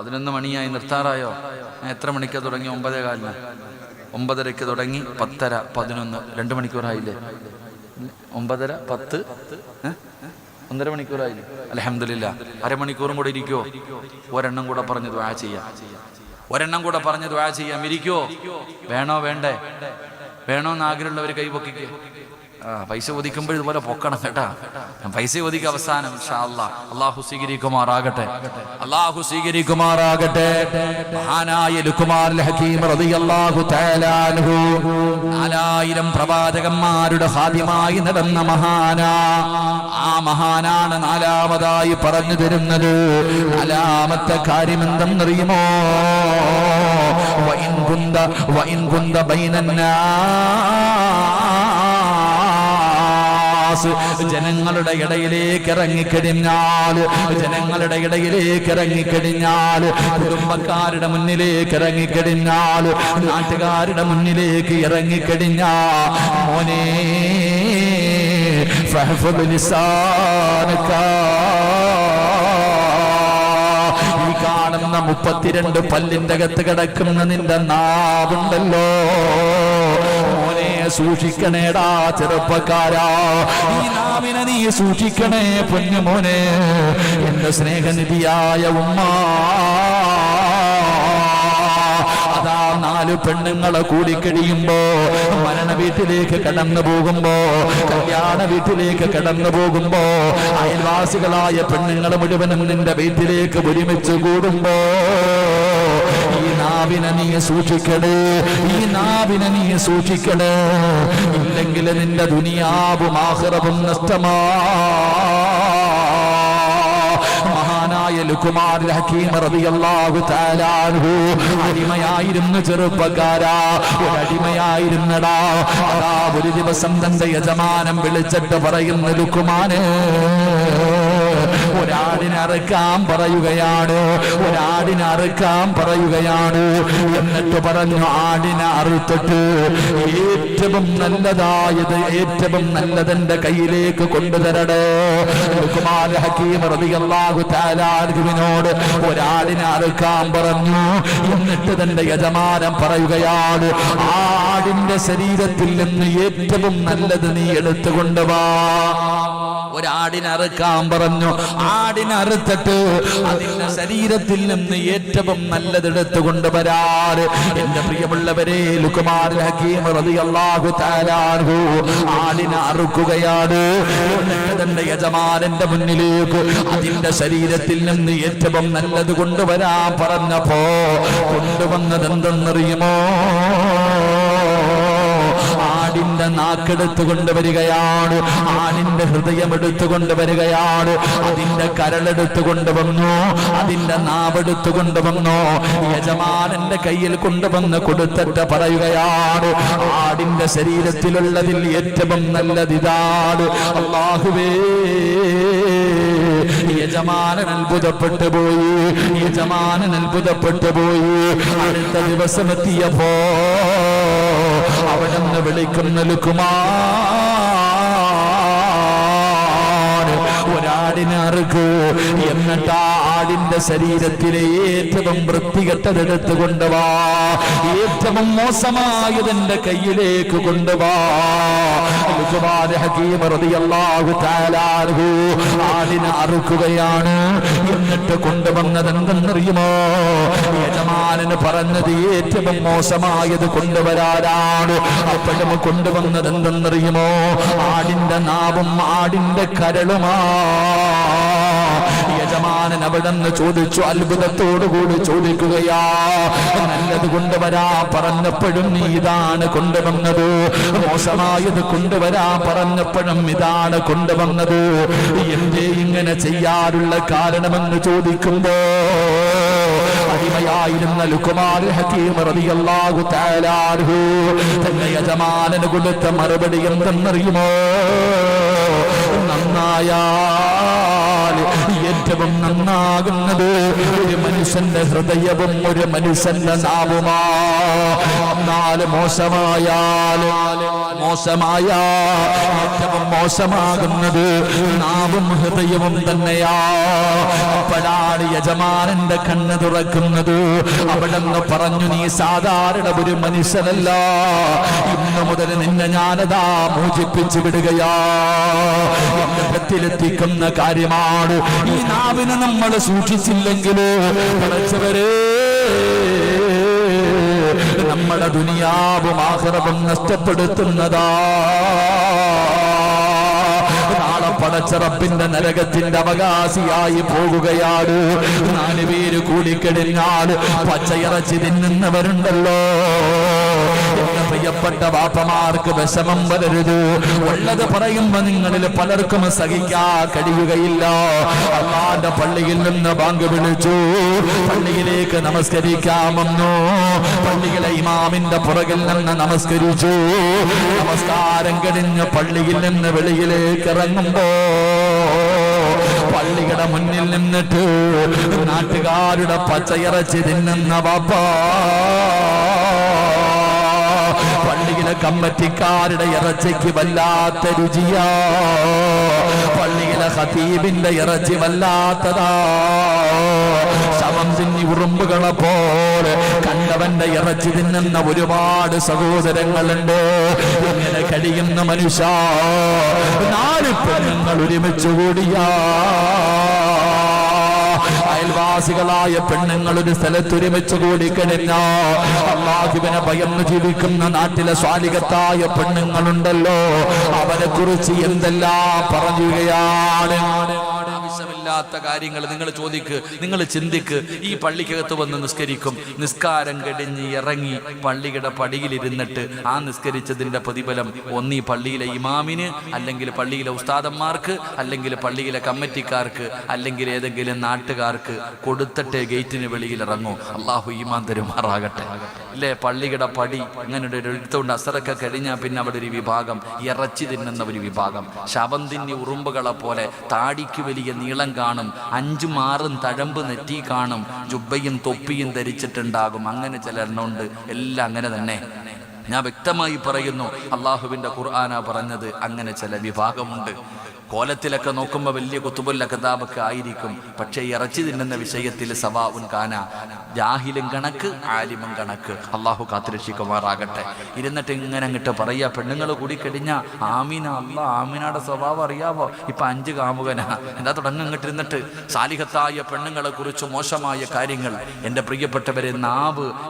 11 മണിയായി. നിർത്താറായോ? എത്ര മണിക്കാണ് തുടങ്ങി? 9:15. 9:30 തുടങ്ങി, 10:30, 11, 2 മണിക്കൂറായില്ലേ? 9:30, 10, 1.5 മണിക്കൂറായില്ലേ? അൽഹംദുലില്ലാ. അരമണിക്കൂറും കൂടെ ഇരിക്കുവോ? ഒരെണ്ണം കൂടെ പറഞ്ഞ് ദുആ ചെയ്യാം. ഇരിക്കുവോ? വേണോ വേണ്ടേ? വേണോന്ന് ആഗ്രഹമുള്ളവർ കൈപൊക്കിക്കോ. പൈസ ഒതുക്കുമ്പോൾ ഇതുപോലെ പൊക്കണം കേട്ടാ. പൈസ ഒതുക്കി അവസാനം ഇൻഷാ അല്ലാഹ്. അല്ലാഹു സ്വീകരിക്കുമാറാകട്ടെ. മഹാനായ ലുഖ്മാനുൽ ഹകീം റളിയല്ലാഹു തആല അൻഹു 4000 പ്രവാചകന്മാരുടെ ഖാദിമായി നടന്ന മഹാനാ. ആ മഹാനാണ് നാലാമതായി പറഞ്ഞു തരുന്നത്. നാലാമത്തെ കാര്യം എന്തെന്നറിയുമോ? വഇൻ കുന്ത ബൈനന്നാസ്, ജനങ്ങളുടെ ഇടയിലേക്ക് ഇറങ്ങിക്കഴിഞ്ഞാൽ, കുടുംബക്കാരുടെ മുന്നിലേക്ക് ഇറങ്ങിക്കഴിഞ്ഞാൽ, നാട്ടുകാരുടെ മുന്നിലേക്ക് ഇറങ്ങിക്കഴിഞ്ഞാൽ, മോനെ ഫഹ്ഫദ് ലിസാനക, ഈ കാണുന്ന 32 പല്ലിന്റെ അകത്ത് കിടക്കുന്ന നിന്റെ നാവുണ്ടല്ലോ, മോനെ സൂക്ഷിക്കണേടാ ചെറുപ്പക്കാരാ. ഈ നാവിനെ നീ സൂക്ഷിക്കണേ പൊന്നുമോനെ. എന്റെ സ്നേഹനിധിയായ ഉമ്മ, അതാ 4 പെണ്ണുങ്ങളെ കൂടിക്കഴിയുമ്പോ, മരണ വീട്ടിലേക്ക് കടന്നു പോകുമ്പോ, കല്യാണ വീട്ടിലേക്ക് കടന്നു പോകുമ്പോ, അയൽവാസികളായ പെണ്ണുങ്ങൾ മുഴുവനും നിന്റെ വീട്ടിലേക്ക് ഒരുമിച്ച് കൂടുമ്പോ, ഈ നാവിനെ നീ സൂക്ഷിക്കണേ. ഇല്ലെങ്കിൽ നിന്റെ ദുനിയാവും ആഖിറവും നഷ്ടമാ. മഹാനായ ലുഖ്മാനുൽ ഹകീം റളിയല്ലാഹു തആല അൻഹു അടിമയായിരുന്നു ചെറുപ്പക്കാരാ. ഒരടിമയായിരുന്നടാ. അതാ ഒരു ദിവസം തന്റെ യജമാനൻ വിളിച്ചിട്ട് പറയുന്നു, ലുഖ്മാനെ, ഒരാടിനറുക്കാൻ പറയുകയാണ്, ഒരാടിനറുക്കാൻ പറയുകയാണ്. എന്നിട്ട് പറഞ്ഞു, ആടിനെ അറുത്തിട്ട് ഏറ്റവും നല്ലതായത്, ഏറ്റവും നല്ലതെന്റെ കയ്യിലേക്ക് കൊണ്ടുതരണേ. ലുഖ്മാൻ ഹക്കീം റളിയല്ലാഹു തആല അൻഹുവിനോട് ഒരാടിനെ അറുക്കാൻ പറഞ്ഞു. എന്നിട്ട് തന്റെ യജമാനൻ പറയുകയാണ്, ആടിന്റെ ശരീരത്തിൽ നിന്ന് ഏറ്റവും നല്ലത് നീ എടുത്തുകൊണ്ടുവാ. ഒരാടിനറുക്കാൻ പറഞ്ഞു. ആടിനറുത്തിട്ട് അതിന്റെ ശരീരത്തിൽ നിന്ന് ഏറ്റവും നല്ലതെടുത്ത് കൊണ്ടുവരാറ്. എന്റെ പ്രിയമുള്ളവരെ, ലുഖ്മാൻ ഹക്കീം റളിയല്ലാഹു തആല അൻഹു ആടിനെ അറുക്കുകയാണ്. എന്നിട്ട് തന്റെ യജമാനന്റെ മുന്നിലേക്ക് അതിന്റെ ശരീരത്തിൽ നിന്ന് ഏറ്റവും നല്ലത് കൊണ്ടുവരാൻ പറഞ്ഞപ്പോ കൊണ്ടുവന്നത് എന്തെന്നറിയുമോ? ആടിന്റെ നാക്കെടുത്ത് കൊണ്ടുവരികയാണ്, ആടിന്റെ ഹൃദയം എടുത്തു കൊണ്ടുവരികയാണ്, അതിന്റെ കരളെടുത്ത് കൊണ്ടുവന്നു, അതിന്റെ നാവെടുത്ത് കൊണ്ടുവന്നു. യജമാനന്റെ കയ്യിൽ കൊണ്ടുവന്ന് കൊടുത്തിട്ട് പറയുകയാണ്, ആടിന്റെ ശരീരത്തിലുള്ളതിൽ ഏറ്റവും നല്ലതിതാണ്. അല്ലാഹുവേ, യജമാനൻ അത്ഭുതപ്പെട്ടു പോയി, യജമാനൻ അത്ഭുതപ്പെട്ടു പോയി. അടുത്ത ദിവസം എത്തിയപ്പോ അവിടെന്ന് വിളിക്കുന്ന ലുഖ്മാൻ, ഒരാടിനെ അറുക്കൂ. എന്നിട്ട് ആ ആടിന്റെ ശരീരത്തിലെ ഏറ്റവും വൃത്തികെട്ടതെടുത്ത് കൊണ്ടുവാ, ഏറ്റവും മോശമായതിന്റെ കയ്യിലേക്ക് കൊണ്ടുവാ. ലുഖ്മാൻ ഹക്കീം റളിയല്ലാഹു തആല അൻഹു ആടിനെ അറുക്കുകയാണ്. എന്നിട്ട് കൊണ്ടുവന്നത് എന്തെന്നറിയുമോ? യജമാനന് പറഞ്ഞത് ഏറ്റവും മോശമായത് കൊണ്ടുവരാനാണ്. അപ്പോഴും കൊണ്ടുവന്നത് എന്തെന്നറിയുമോ? ആടിന്റെ നാവും ആടിന്റെ കരളുമാ. യജമാനൻ അവിടെ നിന്ന് ചോദിച്ചു, അത്ഭുതത്തോടുകൂടി ചോദിക്കുകയാ, നല്ലത് കൊണ്ടുവരാ പറഞ്ഞപ്പോഴും നീ ഇതാണ് കൊണ്ടുവന്നത്, മോശമായത് കൊണ്ടുവരാ പറഞ്ഞപ്പോഴും ഇതാണ് കൊണ്ടുവന്നത്, എന്തേ ഇങ്ങനെ ചെയ്യാറുള്ള കാരണമെന്ന് ചോദിക്കുമ്പോ അടിമയായിരുന്ന ലുഖ്മാൻ ഹക്കീം റളിയല്ലാഹു തആല അൻഹു തന്റെ യജമാനന് കൊടുത്ത മറുപടി എന്തെന്നറിയുമോ? നന്നായാൽ ഏറ്റവും നന്നാകുന്നത് ഒരു മനുഷ്യന്റെ ഹൃദയവും ഒരു മനുഷ്യന്റെ നാവുമാ. എന്നാൽ മോശമായാൽ ഏറ്റവും മോശമാകുന്നത് നാവും ഹൃദയവും തന്നെയാ. അപ്പോഴാണ് യജമാനന്റെ കണ്ണ് തുറക്കുന്നത്. അവിടെന്ന് പറഞ്ഞു, നീ സാധാരണ ഒരു മനുഷ്യനല്ല, ഇന്നു മുതൽ നിന്നെ ഞാനതാ മോചിപ്പിച്ചു വിടുകയാ. എന്റെ ഭക്തിയിലെത്തിക്കുന്ന കാര്യമാണ്. ഈ നാവിനെ നമ്മൾ സൂക്ഷിച്ചില്ലെങ്കിൽ പഠിച്ചവരെ നമ്മുടെ ദുനിയാവും ആഖിറവും നഷ്ടപ്പെടുത്തുന്നതാ. നാളെ പടച്ച റബ്ബിന്റെ നരകത്തിന്റെ അവകാശിയായി പോകുകയാണ്. 4 പേര് കൂടിക്കഴിഞ്ഞാൽ പച്ചയിറച്ചി തിന്നുന്നവരുണ്ടല്ലോ. എന്റെ പ്രിയപ്പെട്ട ബാപ്പമാർക്ക് വിഷമം വരരുത്. ഉള്ളത് പറയുമ്പോ നിങ്ങളിൽ പലർക്കും സഹിക്കാൻ കഴിയുകയില്ല. അല്ലാഹുവിന്റെ പള്ളിയിൽ നിന്ന് ബാങ്ക് വിളിച്ചു, പള്ളിയിലേക്ക് നമസ്കരിക്കാൻ വന്നു. പള്ളിയിലെ ഇമാമിന്റെ പുറകിൽ നിന്ന് നമസ്കരിച്ചു. നമസ്കാരം കഴിഞ്ഞ് പള്ളിയിൽ നിന്ന് വെളിയിലേക്ക് ഇറങ്ങുമ്പോ പള്ളിയുടെ മുന്നിൽ നിന്നിട്ട് നാട്ടുകാരുടെ പച്ചയിറച്ചി തിന്നുന്ന ബാപ്പാ, പള്ളിയിലെ കമ്മറ്റിക്കാരുടെ ഇറച്ചിക്ക് വല്ലാത്ത രുചിയാ, പള്ളിയിലെ ഖതീബിന്റെ ഇറച്ചി വല്ലാത്തതാ. ശവം തിന്നി ഉറുമ്പുകളെ പോലെ കണ്ടവന്റെ ഇറച്ചി തിന്നുന്ന ഒരുപാട് സഹോദരങ്ങളുണ്ട്. ഇങ്ങനെ കഴിയുന്ന മനുഷ്യ 4 പെണ്ണുങ്ങൾ ഒരുമിച്ച് കൂടിയാ, അയൽവാസികളായ പെണ്ണുങ്ങൾ ഒരു സ്ഥലത്ത് ഒരുമിച്ച് കൂടിക്കഴിഞ്ഞ അല്ലാഹുവിനെ ഭയന്ന് ജീവിക്കുന്ന നാട്ടിലെ സ്വാലിഹത്തായ പെണ്ണുങ്ങളുണ്ടല്ലോ, അവരെ കുറിച്ച് എന്തെല്ലാം പറയുകയാണ്. ആവശ്യമില്ലാത്ത കാര്യങ്ങൾ നിങ്ങൾ ചോദിക്ക്, നിങ്ങൾ ചിന്തിക്ക്. ഈ പള്ളിക്കകത്ത് വന്ന് നിസ്കരിക്കും, നിസ്കാരം കഴിഞ്ഞ് ഇറങ്ങി പള്ളിയുടെ പടിയിലിരുന്നിട്ട് ആ നിസ്കരിച്ചതിന്റെ പ്രതിഫലം ഒന്നീ പള്ളിയിലെ ഇമാമിന്, അല്ലെങ്കിൽ പള്ളിയിലെ ഉസ്താദന്മാർക്ക്, അല്ലെങ്കിൽ പള്ളിയിലെ കമ്മിറ്റിക്കാർക്ക്, അല്ലെങ്കിൽ ഏതെങ്കിലും നാട്ടുകാർക്ക് കൊടുത്തിട്ട് ഗേറ്റിന് വെളിയിൽ ഇറങ്ങും. അള്ളാഹു ഈമാൻ തരുമാറാകട്ടെ. ഇല്ലേ, പള്ളിയുടെ പടി അങ്ങനെ ഒരു എടുത്തുകൊണ്ട് അസറൊക്കെ കഴിഞ്ഞാൽ പിന്നെ അവിടെ ഒരു വിഭാഗം ഇറച്ചി തിന്നുന്ന ഒരു വിഭാഗം, ശവം തിന്നി ഉറുമ്പുകളെ പോലെ താടിക്ക് വലിയ നീളം കാണും, 5-6 തഴമ്പ് നെറ്റി കാണും, ജുബ്ബയും തൊപ്പിയും ധരിച്ചിട്ടുണ്ടാകും. അങ്ങനെ ചിലരുണ്ട്. എല്ലാം അങ്ങനെ തന്നെ. ഞാൻ വ്യക്തമായി പറയുന്നു, അള്ളാഹുവിൻ്റെ ഖുർആനാ പറഞ്ഞത്. അങ്ങനെ ചില വിഭാഗമുണ്ട്. കോലത്തിലൊക്കെ നോക്കുമ്പോൾ വലിയ കുത്തുബുൽ അഖ്താബൊക്കെ ആയിരിക്കും. പക്ഷേ ഇറച്ചി തിന്നുന്ന വിഷയത്തിൽ സവാഉൻ കാന, ജാഹിലും കണക്ക് ആലിമും കണക്ക്. അള്ളാഹു കാത്തുരക്ഷിക്കുമാറാകട്ടെ. ഇരുന്നിട്ട് ഇങ്ങനെ അങ്ങോട്ട് പറയുക, പെണ്ണുങ്ങൾ കൂടി കഴിഞ്ഞാൽ ആമീന, അള്ളാ ആമീനയുടെ സ്വഭാവം അറിയാവോ, ഇപ്പം 5 കാമുകനാ എന്താ തുടങ്ങി. അങ്ങോട്ട് ഇരുന്നിട്ട് സാലിഹത്തായ പെണ്ണുങ്ങളെ കുറിച്ച് മോശമായ കാര്യങ്ങൾ. എൻ്റെ പ്രിയപ്പെട്ടവരെ,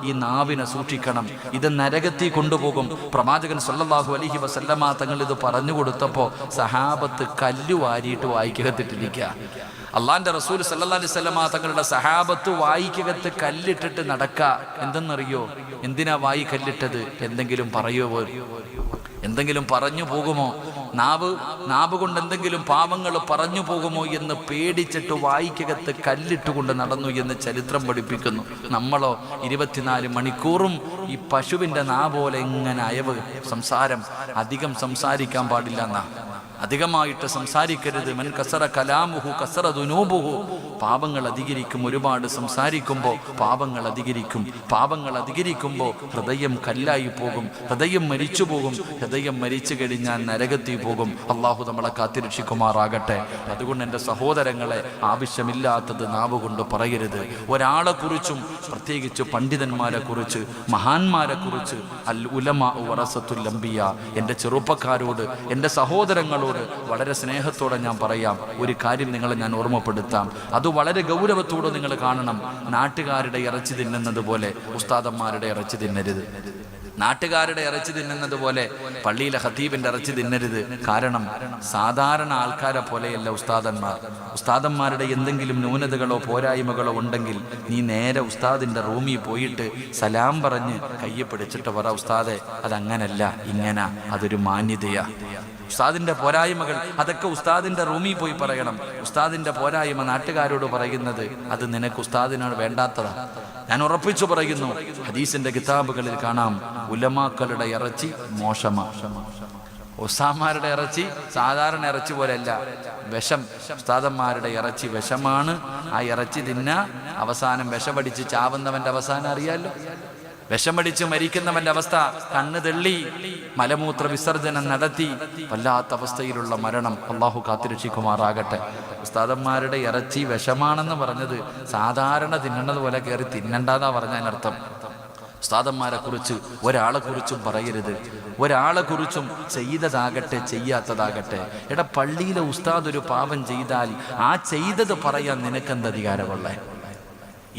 ഈ നാവിനെ സൂക്ഷിക്കണം. ഇത് നരകത്തിൽ കൊണ്ടുപോകും. പ്രവാചകൻ സല്ലല്ലാഹു അലൈഹി വസല്ലമ തങ്ങൾ ഇത് പറഞ്ഞു കൊടുത്തപ്പോൾ സഹാബത്ത് കല്ല് വാരിയിട്ട് വായിക്കകത്തിട്ടിരിക്കുക. അള്ളാന്റെ റസൂൽ സല്ലല്ലാഹു അലൈഹി വസല്ലമ തങ്ങളുടെ സഹാബത്ത് വായിക്കകത്ത് കല്ലിട്ടിട്ട് നടക്കുക. എന്തെന്നറിയോ? എന്തിനാ വായി കല്ലിട്ടത്? എന്തെങ്കിലും പറയുമോ? എന്തെങ്കിലും പറഞ്ഞു പോകുമോ? നാവ് കൊണ്ട് എന്തെങ്കിലും പാപങ്ങൾ പറഞ്ഞു പോകുമോ എന്ന് പേടിച്ചിട്ട് വായിക്കകത്ത് കല്ലിട്ടുകൊണ്ട് നടന്നു എന്ന് ചരിത്രം പഠിപ്പിക്കുന്നു. നമ്മളോ 24 മണിക്കൂറും ഈ പശുവിൻ്റെ നാ പോലെ ഇങ്ങനെ അയവ് സംസാരം. അധികം സംസാരിക്കാൻ പാടില്ല എന്നാ. അധികമായിട്ട് സംസാരിക്കരുത്. മൻ കസറ കലാമുഹു കസറ ദുനൂബുഹു. പാപങ്ങൾ അധികരിക്കും. ഒരുപാട് സംസാരിക്കുമ്പോൾ പാപങ്ങൾ അധികരിക്കും. പാപങ്ങൾ അധികരിക്കുമ്പോൾ ഹൃദയം കല്ലായി പോകും, ഹൃദയം മരിച്ചു പോകും. ഹൃദയം മരിച്ചു കഴിഞ്ഞാൽ നരകത്തിൽ പോകും. അള്ളാഹു നമ്മളെ കാത്തിരക്ഷിക്കുമാറാകട്ടെ. അതുകൊണ്ട് എൻ്റെ സഹോദരങ്ങളെ, ആവശ്യമില്ലാത്തത് നാവ് കൊണ്ട് പറയരുത്. ഒരാളെ കുറിച്ചും, പ്രത്യേകിച്ച് പണ്ഡിതന്മാരെ കുറിച്ച്, മഹാന്മാരെ കുറിച്ച്, അൽ ഉലമാ വറസത്തുൽ അംബിയ. എൻ്റെ ചെറുപ്പക്കാരോട്, എൻ്റെ സഹോദരങ്ങളോട് വളരെ സ്നേഹത്തോടെ ഞാൻ പറയാം, ഒരു കാര്യം നിങ്ങളെ ഞാൻ ഓർമ്മപ്പെടുത്താം. അത് വളരെ ഗൗരവത്തോടെ നിങ്ങൾ കാണണം. നാട്ടുകാരുടെ ഇറച്ചി തിന്നുന്നത് പോലെ ഉസ്താദന്മാരുടെ ഇറച്ചി തിന്നരുത്. നാട്ടുകാരുടെ ഇറച്ചി തിന്നുന്നത് പോലെ പള്ളിയിലെ ഖതീബിന്റെ ഇറച്ചി തിന്നരുത്. കാരണം സാധാരണ ആൾക്കാരെ പോലെയല്ല ഉസ്താദന്മാർ. ഉസ്താദന്മാരുടെ എന്തെങ്കിലും ന്യൂനതകളോ പോരായ്മകളോ ഉണ്ടെങ്കിൽ നീ നേരെ ഉസ്താദിന്റെ റൂമിൽ പോയിട്ട് സലാം പറഞ്ഞ് കയ്യെ പിടിച്ചിട്ട് പറ, ഉസ്താദെ അതങ്ങനല്ല ഇങ്ങനെ, അതൊരു മാന്യതയാ. ഉസ്താദിന്റെ പോരായ്മകൾ അതൊക്കെ ഉസ്താദിന്റെ റൂമിൽ പോയി പറയണം. ഉസ്താദിന്റെ പോരായ്മ നാട്ടുകാരോട് പറയുന്നത് അത് നിനക്ക് ഉസ്താദിനോട് വേണ്ടാത്തതാ. ഞാൻ ഉറപ്പിച്ചു പറയുന്നു, ഹദീസിന്റെ കിതാബുകളിൽ കാണാം, ഉലമാക്കളുടെ ഇറച്ചി മോശമാണ്. ഉസ്താദന്മാരുടെ ഇറച്ചി സാധാരണ ഇറച്ചി പോലെയല്ല, വിഷം. ഉസ്താദന്മാരുടെ ഇറച്ചി വിഷമാണ്. ആ ഇറച്ചി തിന്ന അവസാനം വിഷമടിച്ച് ചാവുന്നവന്റെ അവസാനം അറിയാലോ. വിഷമടിച്ച് മരിക്കുന്നവന്റെ അവസ്ഥ, കണ്ണ് തെള്ളി മലമൂത്ര വിസർജനം നടത്തി വല്ലാത്ത അവസ്ഥയിലുള്ള മരണം. അള്ളാഹു കാത്തിരക്ഷിക്കുമാറാകട്ടെ. ഉസ്താദന്മാരുടെ ഇറച്ചി വിഷമാണെന്ന് പറഞ്ഞത് സാധാരണ തിന്നണത് പോലെ കയറി തിന്നണ്ടെന്നാ പറഞ്ഞതിനർത്ഥം. ഉസ്താദന്മാരെ കുറിച്ച് ഒരാളെ കുറിച്ചും പറയരുത്. ഒരാളെ കുറിച്ചും ചെയ്തതാകട്ടെ ചെയ്യാത്തതാകട്ടെ. എടാ, പള്ളിയിലെ ഉസ്താദ് ഒരു പാപം ചെയ്താൽ ആ ചെയ്തത് പറയാൻ നിനക്കെന്ത് അധികാരമുള്ളേ?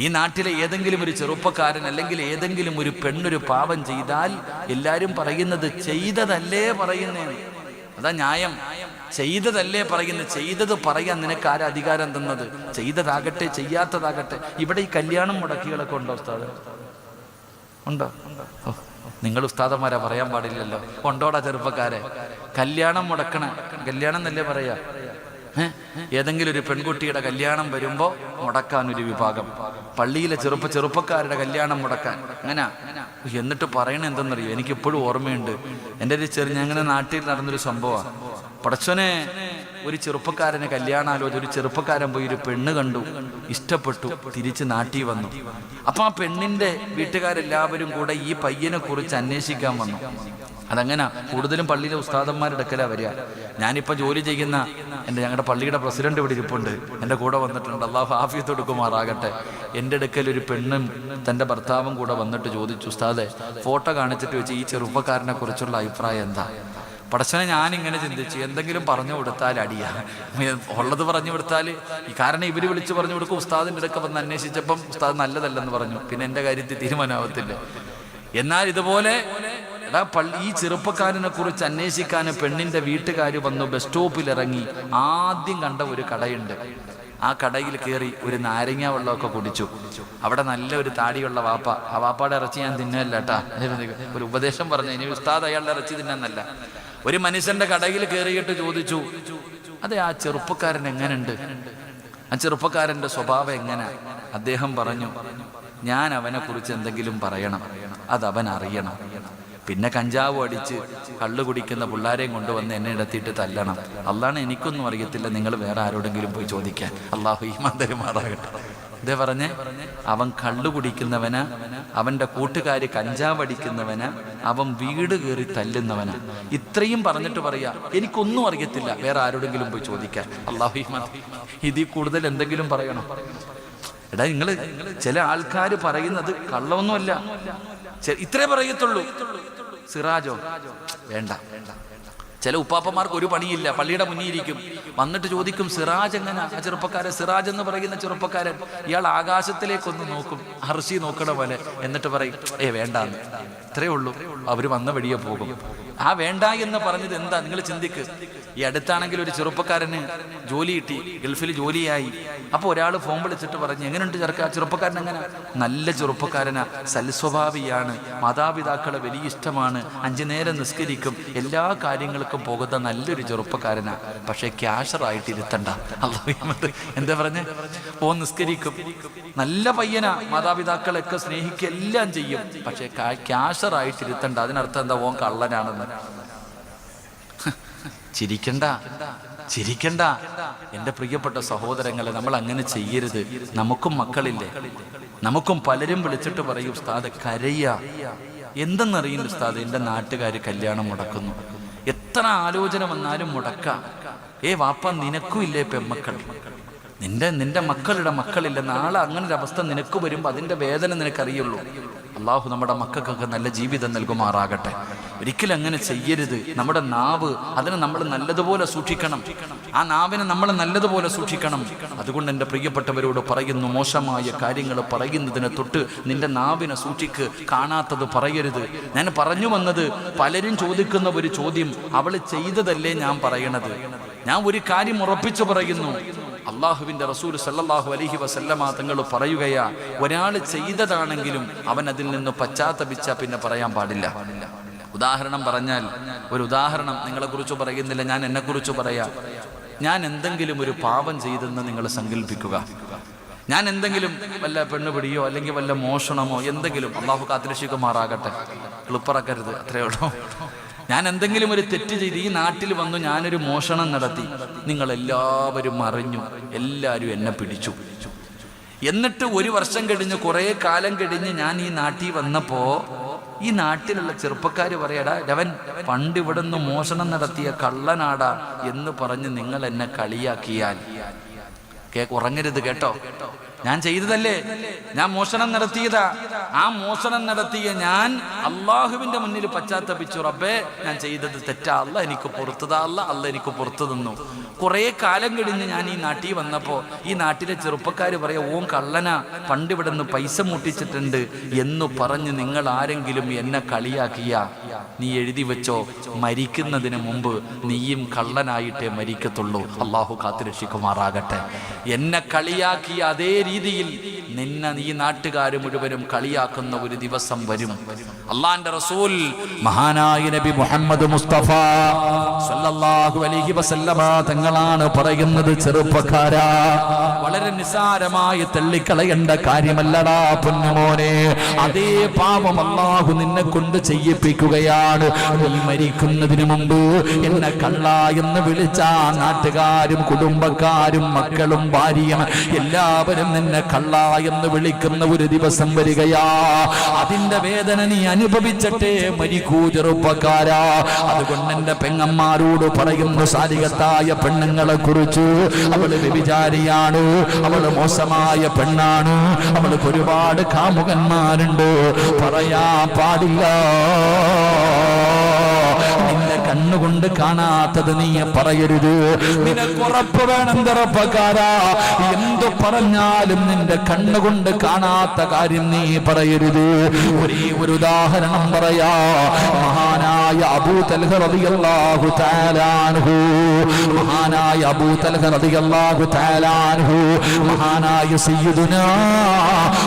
ഈ നാട്ടിലെ ഏതെങ്കിലും ഒരു ചെറുപ്പക്കാരൻ അല്ലെങ്കിൽ ഏതെങ്കിലും ഒരു പെണ്ണൊരു പാപം ചെയ്താൽ എല്ലാവരും പറയുന്നത് ചെയ്തതല്ലേ പറയുന്നേ. അതാ ന്യായം. ചെയ്തതല്ലേ പറയുന്നത്. ചെയ്തത് പറയാൻ നിനക്ക് ആരാ അധികാരം തന്നത്? ചെയ്തതാകട്ടെ ചെയ്യാത്തതാകട്ടെ. ഇവിടെ ഈ കല്യാണം മുടക്കികളൊക്കെ ഉണ്ടോ ഉസ്താദ്? ഉണ്ടോ? നിങ്ങൾ ഉസ്താദന്മാരാ, പറയാൻ പാടില്ലല്ലോ. കൊണ്ടോടാ ചെറുപ്പക്കാരെ. കല്യാണം മുടക്കണ, കല്യാണം എന്നല്ലേ പറയാ. ഏതെങ്കിലും ഒരു പെൺകുട്ടിയുടെ കല്യാണം വരുമ്പോൾ മുടക്കാൻ ഒരു വിഭാഗം, പള്ളിയിലെ ചെറുപ്പക്കാരുടെ കല്യാണം മുടക്കാൻ അങ്ങനെ. എന്നിട്ട് പറയണ എന്തെന്നറിയോ? എനിക്കിപ്പോഴും ഓർമ്മയുണ്ട്. എൻ്റെ ഞങ്ങളുടെ നാട്ടിൽ നടന്നൊരു സംഭവമാണ്. പടച്ചോനെ, ഒരു ചെറുപ്പക്കാരനെ കല്യാണാലോചന, ഒരു ചെറുപ്പക്കാരൻ പോയി ഒരു പെണ്ണ് കണ്ടു, ഇഷ്ടപ്പെട്ടു, തിരിച്ച് നാട്ടിൽ വന്നു. അപ്പം ആ പെണ്ണിൻ്റെ വീട്ടുകാരെല്ലാവരും കൂടെ ഈ പയ്യനെ കുറിച്ച് അന്വേഷിക്കാൻ വന്നു. അതങ്ങനെ കൂടുതലും പള്ളിയിലെ ഉസ്താദന്മാരുടെ അടുക്കലാണ് വരിക. ഞാനിപ്പോൾ ജോലി ചെയ്യുന്ന ഞങ്ങളുടെ പള്ളിയുടെ പ്രസിഡന്റ് ഇവിടെ ഇരിപ്പുണ്ട്, എൻ്റെ കൂടെ വന്നിട്ടുണ്ട്. അള്ളാഹു ആഫിയത്ത് കൊടുക്കുമാറാകട്ടെ. എൻ്റെ അടുക്കൽ ഒരു പെണ്ണും തൻ്റെ ഭർത്താവും കൂടെ വന്നിട്ട് ചോദിച്ചു, ഉസ്താദെ ഫോട്ടോ കാണിച്ചിട്ട് വെച്ച് ഈ ചെറുപ്പക്കാരനെ കുറിച്ചുള്ള അഭിപ്രായം എന്താ? പടച്ചനെ, ഞാനിങ്ങനെ ചിന്തിച്ചു, എന്തെങ്കിലും പറഞ്ഞു കൊടുത്താൽ അടിയാ, ഉള്ളത് പറഞ്ഞു കൊടുത്താൽ. കാരണം ഇവർ വിളിച്ച് പറഞ്ഞു കൊടുക്കും. ഉസ്താദിൻ്റെ അടുക്ക വന്ന് അന്വേഷിച്ചപ്പം ഉസ്താദ് നല്ലതല്ലെന്ന് പറഞ്ഞു. പിന്നെ എൻ്റെ കാര്യത്തിൽ തീരുമാനമാവത്തില്ല. എന്നാൽ ഇതുപോലെ ഈ ചെറുപ്പക്കാരനെ കുറിച്ച് അന്വേഷിക്കാൻ പെണ്ണിന്റെ വീട്ടുകാർ വന്നു. ബസ് സ്റ്റോപ്പിൽ ഇറങ്ങി ആദ്യം കണ്ട ഒരു കടയുണ്ട്. ആ കടയിൽ കയറി ഒരു നാരങ്ങ വെള്ളമൊക്കെ കുടിച്ചു. അവിടെ നല്ല ഒരു താടിയുള്ള വാപ്പ. ആ വാപ്പയുടെ ഇറച്ചി ഞാൻ തിന്നല്ല കേട്ടാ, ഒരു ഉപദേശം പറഞ്ഞു. ഇനി ഉസ്താദ് അയാളുടെ ഇറച്ചി തിന്നാന്നല്ല. ഒരു മനുഷ്യന്റെ കടയിൽ കയറിയിട്ട് ചോദിച്ചു, അതെ ആ ചെറുപ്പക്കാരൻ എങ്ങനെയുണ്ട്, ആ ചെറുപ്പക്കാരന്റെ സ്വഭാവം എങ്ങനെ? അദ്ദേഹം പറഞ്ഞു, ഞാൻ അവനെ കുറിച്ച് എന്തെങ്കിലും പറയണം, അത് അവൻ അറിയണം. പിന്നെ കഞ്ചാവ് അടിച്ച് കള്ളു കുടിക്കുന്ന പിള്ളാരെയും കൊണ്ടുവന്ന് എന്നെ ഇടത്തിയിട്ട് തല്ലണം. അള്ളാണ് എനിക്കൊന്നും അറിയത്തില്ല, നിങ്ങൾ വേറെ ആരോടെങ്കിലും പോയി ചോദിക്കാൻ. അള്ളാഹു ഈമാൻ തരുമാറാകട്ടെ. ഇതേ പറഞ്ഞേ, അവൻ കള്ളു കുടിക്കുന്നവന്, അവൻ്റെ കൂട്ടുകാര് കഞ്ചാവ് അടിക്കുന്നവന്, അവൻ വീട് കയറി തല്ലുന്നവന്. ഇത്രയും പറഞ്ഞിട്ട് പറയാ എനിക്കൊന്നും അറിയത്തില്ല, വേറെ ആരോടെങ്കിലും പോയി ചോദിക്കാൻ. അള്ളാഹു ഈമാൻ. ഇതിൽ കൂടുതൽ എന്തെങ്കിലും പറയണം? എടാ, ചില ആൾക്കാർ പറയുന്നത് കള്ളമൊന്നുമല്ല, ഇത്രേ പറയത്തുള്ളൂ. സിറാജോ വേണ്ട. ചില ഉപ്പാപ്പന്മാർക്ക് ഒരു പണിയില്ല, പള്ളിയുടെ മുന്നിൽ ഇരിക്കും, വന്നിട്ട് ചോദിക്കും സിറാജ് എങ്ങനെ? ആ ചെറുപ്പക്കാരൻ, സിറാജ് എന്ന് പറയുന്ന ചെറുപ്പക്കാരൻ, ഇയാൾ ആകാശത്തിലേക്കൊന്ന് നോക്കും, ഹർഷി നോക്കണ പോലെ, എന്നിട്ട് പറയും വേണ്ടാന്ന്. ഇത്രേ ഉള്ളൂ. അവർ വന്ന വഴിയെ പോകും. ആ വേണ്ട എന്ന് പറഞ്ഞത് എന്താ നിങ്ങൾ ചിന്തിക്ക്. ഈ അടുത്താണെങ്കിൽ ഒരു ചെറുപ്പക്കാരന് ജോലി കിട്ടി, ഗൾഫിൽ ജോലിയായി. അപ്പോൾ ഒരാൾ ഫോൺ വിളിച്ചിട്ട് പറഞ്ഞു, എങ്ങനെയുണ്ട് ചെറുപ്പക്കാരൻ? എങ്ങനെ? നല്ല ചെറുപ്പക്കാരനാ, സൽസ്വഭാവിയാണ്, മാതാപിതാക്കളെ വലിയ ഇഷ്ടമാണ്, 5 നേരം നിസ്കരിക്കും, എല്ലാ കാര്യങ്ങൾക്കും പോകുന്ന നല്ലൊരു ചെറുപ്പക്കാരനാ. പക്ഷെ ക്യാഷറായിട്ട് ഇരുത്തണ്ട. എന്താ പറഞ്ഞേ? നിസ്കരിക്കും, നല്ല പയ്യനാ, മാതാപിതാക്കളൊക്കെ സ്നേഹിക്കുക, എല്ലാം ചെയ്യും, പക്ഷെ ക്യാഷറായിട്ട് ഇരുത്തണ്ട. അതിനർത്ഥം എന്താ? ഓൻ കള്ളനാണെന്ന്. ചിരിക്കണ്ട എൻ്റെ പ്രിയപ്പെട്ട സഹോദരങ്ങളെ, നമ്മൾ അങ്ങനെ ചെയ്യരുത്. നമുക്കും മക്കളില്ലേ? നമുക്കും പലരും വിളിച്ചിട്ട് പറയും, ഉസ്താദ് കരയ. എന്തെന്നറിയില്ല ഉസ്താദ്, എൻ്റെ നാട്ടുകാർ കല്യാണം മുടക്കുന്നു. എത്ര ആലോചന വന്നാലും മുടക്ക. വാപ്പ, നിനക്കും ഇല്ലേ പെമ്മക്കൾ? നിന്റെ മക്കളുടെ മക്കളില്ല. നാളെ അങ്ങനെ ഒരു അവസ്ഥ നിനക്ക് വരുമ്പോൾ അതിൻ്റെ വേദന നിനക്കറിയുള്ളൂ. അള്ളാഹു നമ്മുടെ മക്കൾക്കൊക്കെ നല്ല ജീവിതം നൽകുമാറാകട്ടെ. ഒരിക്കലും അങ്ങനെ ചെയ്യരുത്. നമ്മുടെ നാവ്, അതിനെ നമ്മൾ നല്ലതുപോലെ സൂക്ഷിക്കണം. ആ നാവിനെ നമ്മൾ നല്ലതുപോലെ സൂക്ഷിക്കണം. അതുകൊണ്ട് എൻ്റെ പ്രിയപ്പെട്ടവരോട് പറയുന്നു, മോശമായ കാര്യങ്ങൾ പറയുന്നതിനെ തൊട്ട് നിന്റെ നാവിനെ സൂക്ഷിക്ക്. കാണാത്തത് പറയരുത്. ഞാൻ പറഞ്ഞു വന്നത്, പലരും ചോദിക്കുന്ന ഒരു ചോദ്യം, അവൾ ചെയ്തതല്ലേ ഞാൻ പറയണത്? ഞാൻ ഒരു കാര്യം ഉറപ്പിച്ചു പറയുന്നു, അള്ളാഹുവിൻ്റെ റസൂൽ സല്ലല്ലാഹു അലൈഹി വസല്ലമ തങ്ങൾ പറയുകയാ, ഒരാൾ ചെയ്തതാണെങ്കിലും അവൻ അതിൽ നിന്ന് പശ്ചാത്തപിച്ച പിന്നെ പറയാൻ പാടില്ല. ഉദാഹരണം പറഞ്ഞാൽ, ഒരു ഉദാഹരണം നിങ്ങളെക്കുറിച്ച് പറയുന്നില്ല, ഞാൻ എന്നെക്കുറിച്ച് പറയാം. ഞാൻ എന്തെങ്കിലും ഒരു പാപം ചെയ്തെന്ന് നിങ്ങൾ സങ്കല്പിക്കുക. ഞാൻ എന്തെങ്കിലും വല്ല പെണ്ണുപിടിയോ അല്ലെങ്കിൽ വല്ല മോഷണമോ എന്തെങ്കിലും, അള്ളാഹു കാത്തിരക്ഷിക്കുമാറാകട്ടെ, എളുപ്പറക്കരുത്, അത്രയേ ഉള്ളൂ. ഞാൻ എന്തെങ്കിലും ഒരു തെറ്റ് ചെയ്ത് ഈ നാട്ടിൽ വന്നു ഞാനൊരു മോഷണം നടത്തി, നിങ്ങളെല്ലാവരും അറിഞ്ഞു, എല്ലാവരും എന്നെ പിടിച്ചു. എന്നിട്ട് 1 വർഷം കഴിഞ്ഞ്, കുറേ കാലം കഴിഞ്ഞ് ഞാൻ ഈ നാട്ടിൽ വന്നപ്പോ ഈ നാട്ടിലുള്ള ചെറുപ്പക്കാർ പറയാടാ, അവൻ പണ്ട് ഇവിടെ നിന്ന് മോഷണം നടത്തിയ കള്ളനാടാ എന്ന് പറഞ്ഞ് നിങ്ങൾ എന്നെ കളിയാക്കിയാൽ ഉറങ്ങരുത് കേട്ടോ. ഞാൻ ചെയ്തതല്ലേ, ഞാൻ മോഷണം നടത്തിയതാ. ആ മോഷണം നടത്തിയ ഞാൻ അള്ളാഹുവിന്റെ മുന്നിൽ പശ്ചാത്തപിച്ചു, റബ്ബേ ഞാൻ ചെയ്തത് തെറ്റാ, അല്ല എനിക്ക് പുറത്തതാ, അല്ല എനിക്ക് പുറത്തു തന്നു. കുറേ കാലം കഴിഞ്ഞ് ഞാൻ ഈ നാട്ടിൽ വന്നപ്പോൾ ഈ നാട്ടിലെ ചെറുപ്പക്കാർ പറയാ, ഓൻ കള്ളനാ, പണ്ട് ഇവിടെ നിന്ന് പൈസ മുട്ടിച്ചിട്ടുണ്ട് എന്ന് പറഞ്ഞ് നിങ്ങൾ ആരെങ്കിലും എന്നെ കളിയാക്കിയ, നീ എഴുതി വെച്ചോ, മരിക്കുന്നതിന് മുമ്പ് നീയും കള്ളനായിട്ടേ മരിക്കത്തുള്ളൂ. അള്ളാഹു കാത്തുരക്ഷിക്കുമാറാകട്ടെ. എന്നെ കളിയാക്കിയ അതേ രീതിയിൽ നിന്നെ ഈ നാട്ടുകാർ മുഴുവനും കളിയാക്കുന്ന ഒരു ദിവസം വരും. അള്ളാന്റെ റസൂൽ മഹാനായ നബി മുഹമ്മദ് മുസ്തഫ സല്ലല്ലാഹു അലൈഹി വസല്ലമ തങ്ങളാണ് പറയുന്നത്, ചെറുപ്പക്കാരാ, വളരെ നിസാരമായി തള്ളിക്കളയേണ്ട കാര്യമല്ലടാ പൊന്നുമോനെ. അതേ പാപം അല്ലാഹു നിന്നെ കൊണ്ട് ചെയ്യിപ്പിക്കുകയാണ്. നീ മരിക്കുന്നതിന് മുമ്പ് എന്നെ കള്ള എന്ന് വിളിച്ച നാട്ടുകാരും കുടുംബക്കാരും മക്കളും ഭാര്യയും എല്ലാവരും നിന്നെ കള്ള എന്ന് വിളിക്കുന്ന ഒരു ദിവസം വരികയാ. അതിന്റെ വേദന നീ അനുഭവിച്ചിട്ടേ മരിക്കൂ ചെറുപ്പക്കാരാ. അതുകൊണ്ട് എന്റെ പെങ്ങന്മാരോട് പറയുന്നു, സാലിഹത്തായ പെണ്ണുങ്ങളെ കുറിച്ച്, അവള് വ്യഭിചാരിയാണ്, അവള് മോശമായ പെണ്ണാണ്, അവൾക്ക് ഒരുപാട് കാമുകന്മാരുണ്ട്, പറയാ പാടില്ല. നിന്റെ കണ്ണുകൊണ്ട് കാണാത്തത് നീ പറയരുത്. നിനക്ക് ഉറപ്പ് വേണം ചെറുപ്പക്കാരാ, എന്തു പറഞ്ഞാലും നിന്റെ കണ്ണുകൊണ്ട് കാണാത്ത കാര്യം നീ പറയരുത്. ഒരേ ഒരു ഉദാഹരണം പറയാ. മഹാനായ അബൂ തൽഹ റളിയല്ലാഹു തആല അൻഹു, മഹാനായ അബൂ തൽഹ റളിയല്ലാഹു തആല അൻഹു, മഹാനായ സയ്യിദുനാ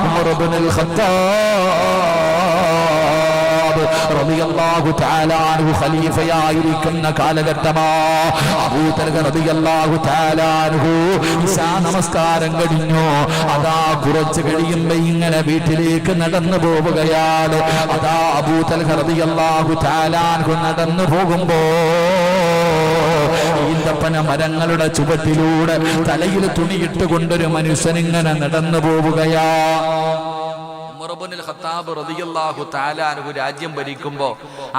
ഉമർ ഇബ്നുൽ ഖത്താബ് റളിയല്ലാഹു തആല അൻഹു ഖലീഫയായിരിക്കുന്ന കാലഘട്ടമാ. അബൂ തൽഹ റളിയല്ലാഹു തആല അൻഹു ഇശാ നമസ്കാരം കഴിഞ്ഞു. അതാ കുറച്ച് കഴിയുമ്പോ ഇങ്ങനെ വീട്ടിലേക്ക് നടന്നു പോവുകയാണ്. അതാ അബൂ തൽഹ റളിയല്ലാഹു തആല അൻഹു നടന്നു പോകുമ്പോ ഈന്തപ്പന മരങ്ങളുടെ ചുവട്ടിലൂടെ തലയിൽ തുണിയിട്ട് കൊണ്ടൊരു മനുഷ്യനിങ്ങനെ നടന്നു പോവുകയാ. ഖത്താബ് റളിയല്ലാഹു തആല അൻഹു രാജ്യം ഭരിക്കുമ്പോ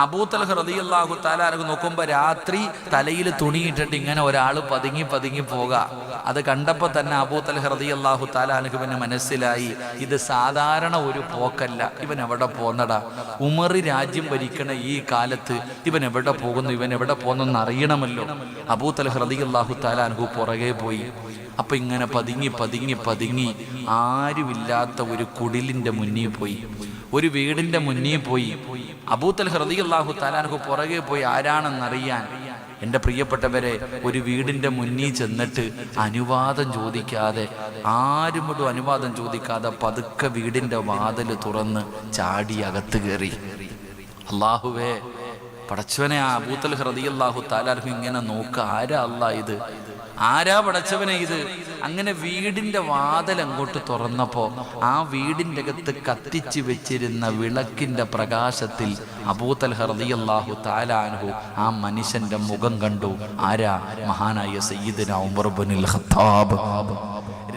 അബൂ തൽഹ റളിയല്ലാഹു തആല അൻഹു നോക്കുമ്പോ രാത്രി തലയിൽ തുണിയിട്ടിട്ട് ഇങ്ങനെ ഒരാൾ പതുങ്ങി പതുങ്ങി പോകാ. അത് കണ്ടപ്പോ തന്നെ അബൂ തൽഹ റളിയല്ലാഹു തആല അൻഹുവിന് മനസ്സിലായി ഇത് സാധാരണ ഒരു പോക്കല്ല. ഇവൻ എവിടെ പോന്നടാ? ഉമർ രാജ്യം ഭരിക്കണ ഈ കാലത്ത് ഇവൻ എവിടെ പോകുന്നു, ഇവൻ എവിടെ പോകുന്നെന്ന് അറിയണമല്ലോ. അബൂ തൽഹ റളിയല്ലാഹു തആല അൻഹു പുറകെ പോയി. അപ്പൊ ഇങ്ങനെ പതുങ്ങി പതുങ്ങി പതുങ്ങി ആരുമില്ലാത്ത ഒരു കുടിലിന്റെ മുന്നിൽ പോയി, ഒരു വീടിന്റെ മുന്നിൽ പോയി. അബൂ തൽഹ റളിയല്ലാഹു തആല അൻഹു പുറകെ പോയി ആരാണെന്നറിയാൻ. എൻ്റെ പ്രിയപ്പെട്ടവരെ, ഒരു വീടിന്റെ മുന്നിൽ ചെന്നിട്ട് അനുവാദം ചോദിക്കാതെ, ആരുമോടും അനുവാദം ചോദിക്കാതെ പതുക്കെ വീടിന്റെ വാതിൽ തുറന്ന് ചാടി അകത്ത് കയറി. അല്ലാഹുവേ, പടച്ചവനെ, അബൂ തൽഹ റളിയല്ലാഹു തആല അൻഹു ഇങ്ങനെ നോക്ക, ആരാ അല്ലാ ഇത്? ആരാ പടച്ചവനെ ഇത്? അങ്ങനെ വീടിന്റെ വാതിൽ അങ്ങോട്ട് തുറന്നപ്പോ ആ വീടിന്റെ അകത്ത് കത്തിച്ചു വെച്ചിരുന്ന വിളക്കിന്റെ പ്രകാശത്തിൽ അബൂ തൽഹ റളിയല്ലാഹു തആല അൻഹു ആ മനുഷ്യന്റെ മുഖം കണ്ടു. ആരാ? മഹാനായ സയ്യിദുനാ ഉമർ ഇബ്നുൽ ഖത്താബ്.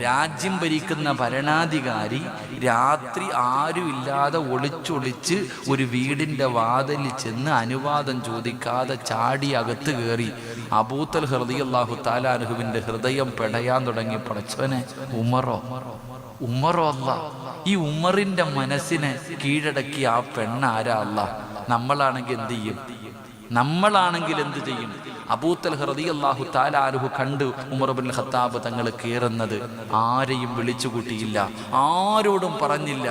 രാജ്യം ഭരിക്കുന്ന ഭരണാധികാരി രാത്രി ആരുമില്ലാതെ ഒളിച്ചൊളിച്ച് ഒരു വീടിന്റെ വാതിലിൽ ചെന്ന് അനുവാദം ചോദിക്കാതെ ചാടി അകത്ത് കയറി. അബൂ തൽഹ റളിയല്ലാഹു തആല അൻഹുവിന്റെ ഹൃദയം പെടയാൻ തുടങ്ങി. പടച്ചവനെ, ഉമറോ അല്ല? ഈ ഉമറിന്റെ മനസ്സിനെ കീഴടക്കി ആ പെണ്ണാരാ അല്ല? നമ്മളാണെങ്കിൽ എന്ത് ചെയ്യും? നമ്മളാണെങ്കിൽ എന്ത് ചെയ്യും? അബൂ തൽഹ റളിയല്ലാഹു തആല അൻഹു കണ്ട് ഉമർ ഇബ്നുൽ ഖത്താബ് തങ്ങൾ കയറുന്നത്. ആരെയും വിളിച്ചു കൂട്ടിയില്ല, ആരോടും പറഞ്ഞില്ല,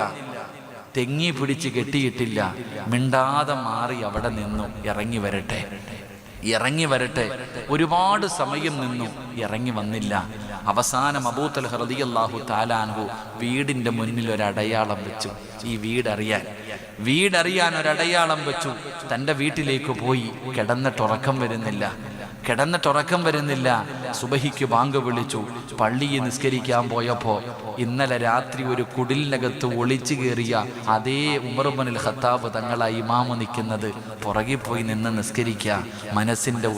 തെങ്ങി പിടിച്ച് കെട്ടിയിട്ടില്ല, മിണ്ടാതെ മാറി അവിടെ നിന്നു. ഇറങ്ങി വരട്ടെ, ഇറങ്ങി വരട്ടെ. ഒരുപാട് സമയം നിന്നു, ഇറങ്ങി വന്നില്ല. അവസാനം അബൂ തൽഹ റളിയല്ലാഹു തആല അൻഹു വീടിന്റെ മുന്നിൽ ഒരു അടയാളം വെച്ചു. ഈ വീടറിയാൻ ഒരടയാളം വെച്ചു. തൻ്റെ വീട്ടിലേക്ക് പോയി. കിടന്നിട്ടുറക്കം വരുന്നില്ല. സുബഹിക്ക് ബാങ്ക് വിളിച്ചു. പള്ളിയിൽ നിസ്കരിക്കാൻ പോയപ്പോ ഇന്നലെ രാത്രി ഒരു കുടിലിനകത്ത് ഒളിച്ചു കയറിയ അതേ ഉമർ ഇബ്നുൽ ഖത്താബ് തങ്ങളാ ഇമാമ് നിൽക്കുന്നത്. പുറകിൽ പോയി നിന്ന് നിസ്കരിക്കുക. മനസ്സിന്റെ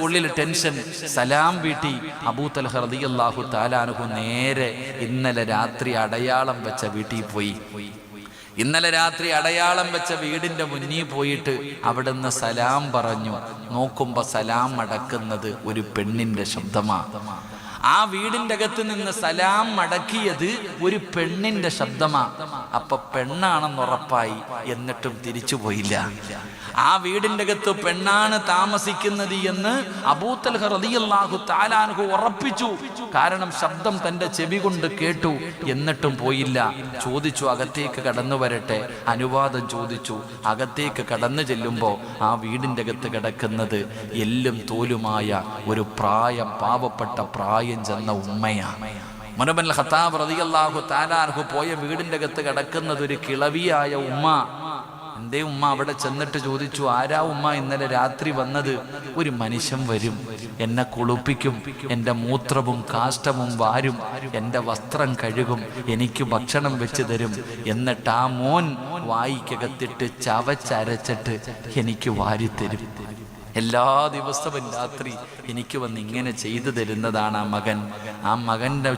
ഉള്ളിൽ ടെൻഷൻ. സലാം വീട്ടി അബൂ തൽഹ റളിയല്ലാഹു തആല അൻഹു നേരെ ഇന്നലെ രാത്രി അടയാളം വെച്ച വീട്ടിൽ പോയി. ഇന്നലെ രാത്രി അടയാളം വെച്ച വീടിന്റെ മുന്നിൽ പോയിട്ട് അവിടുന്ന് സലാം പറഞ്ഞു. നോക്കുമ്പോ സലാം അടക്കുന്നത് ഒരു പെണ്ണിന്റെ ശബ്ദമാണ്. ആ വീടിന്റെ അകത്ത് നിന്ന് സലാം മടക്കിയത് ഒരു പെണ്ണിന്റെ ശബ്ദമാണ്. അപ്പൊ പെണ്ണാണെന്ന് ഉറപ്പായി. എന്നിട്ടും തിരിച്ചു പോയില്ല. ആ വീടിന്റെ അകത്ത് പെണ്ണാണ് താമസിക്കുന്നത് എന്ന് അബൂ തൽഹ റളിയല്ലാഹു തആല അൻഹു ഉറപ്പിച്ചു. കാരണം ശബ്ദം തന്റെ ചെവി കൊണ്ട് കേട്ടു. എന്നിട്ടും പോയില്ല. ചോദിച്ചു, അകത്തേക്ക് കടന്നു വരട്ടെ. അനുവാദം ചോദിച്ചു. അകത്തേക്ക് കടന്നു ചെല്ലുമ്പോ ആ വീടിന്റെ അകത്ത് കിടക്കുന്നത് എല്ലും തോലുമായ ഒരു പാവപ്പെട്ട പ്രായം ചെന്ന ഉമ്മയാണ്. ഉമർ ഇബ്നുൽ ഖത്താബ് റളിയല്ലാഹു തആല അൻഹു പോയ വീടിന്റെ അകത്ത് കിടക്കുന്നത് ഒരു കിളവിയായ ഉമ്മ. എന്തേ ഉമ്മ? അവിടെ ചെന്നിട്ട് ചോദിച്ചു, ആരാ ഉമ്മ ഇന്നലെ രാത്രി വന്നത്? ഒരു മനുഷ്യൻ വരും, എന്നെ കുളിപ്പിക്കും, എൻ്റെ മൂത്രവും കാഷ്ടവും വാരും, എൻ്റെ വസ്ത്രം കഴുകും, എനിക്ക് ഭക്ഷണം വെച്ച് തരും. എന്നിട്ട് ആ മോൻ വായിക്കകത്തിട്ട് ചവച്ചരച്ചിട്ട് എനിക്ക് വാരിത്തരും. എല്ലാ ദിവസവും രാത്രി എനിക്ക് വന്ന് ഇങ്ങനെ ചെയ്തു തരുന്നതാണ് ആ മകൻ. ആ മകൻ്റെ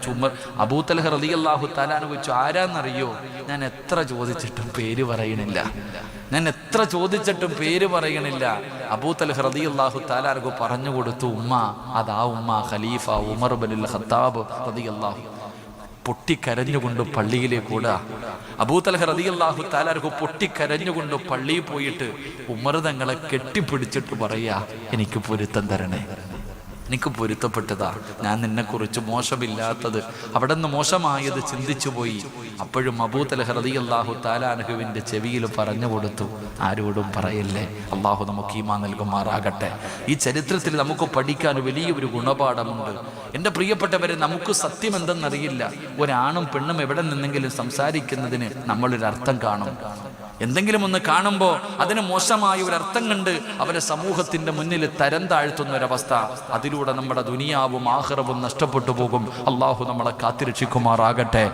അബൂ തൽഹ റളിയല്ലാഹു തആല അൻഹു ചോദിച്ചു, ആരാന്നറിയോ? ഞാൻ എത്ര ചോദിച്ചിട്ടും പേര് പറയണില്ല. അബൂ തൽഹ റളിയല്ലാഹു തആല അൻഹു പറഞ്ഞു കൊടുത്തു, ഉമ്മ, അതാ ഉമ്മ ഖലീഫ ഉമർ ഇബ്നുൽ ഖത്താബ് റളിയല്ലാഹു. പൊട്ടിക്കരഞ്ഞുകൊണ്ട് പള്ളിയിലേക്ക് ഓടുക. അബൂ തൽഹ റളിയല്ലാഹു തആല അൻഹു പൊട്ടിക്കരഞ്ഞുകൊണ്ട് പള്ളിയിൽ പോയിട്ട് ഉമർ തങ്ങളെ കെട്ടിപ്പിടിച്ചിട്ട് പറയാ, എനിക്ക് പൊരുത്തം തരണേ, എനിക്ക് പൊരുത്തപ്പെട്ടതാ, ഞാൻ നിന്നെക്കുറിച്ച് മോശമില്ലാത്തത്, അവിടെ നിന്ന് മോശമായത് ചിന്തിച്ചു പോയി. അപ്പോഴും അബൂ തൽഹ റളിയല്ലാഹു തആല അൻഹുവിൻ്റെ ചെവിയിൽ പറഞ്ഞു കൊടുത്തു, ആരോടും പറയല്ലേ. അള്ളാഹു നമുക്ക് ഈമാൻ നൽകുമാറാകട്ടെ. ഈ ചരിത്രത്തിൽ നമുക്ക് പഠിക്കാൻ വലിയൊരു ഗുണപാഠമുണ്ട്. എൻ്റെ പ്രിയപ്പെട്ടവരെ, നമുക്ക് സത്യം എന്തെന്നറിയില്ല. ഒരാണും പെണ്ണും എവിടെ നിന്നെങ്കിലും സംസാരിക്കുന്നതിന് നമ്മളൊരർത്ഥം കാണും. എന്തെങ്കിലും ഒന്ന് കാണുമ്പോൾ അതിന് മോശമായ ഒരു അർത്ഥം കണ്ട് അവരെ സമൂഹത്തിന്റെ മുന്നിൽ തരം താഴ്ത്തുന്ന ഒരവസ്ഥ, അതിലൂടെ നമ്മുടെ ദുനിയാവും ആഖിറവും നഷ്ടപ്പെട്ടു പോകും. അള്ളാഹു നമ്മളെ കാത്തിരക്ഷിക്കുമാറാകട്ടെ.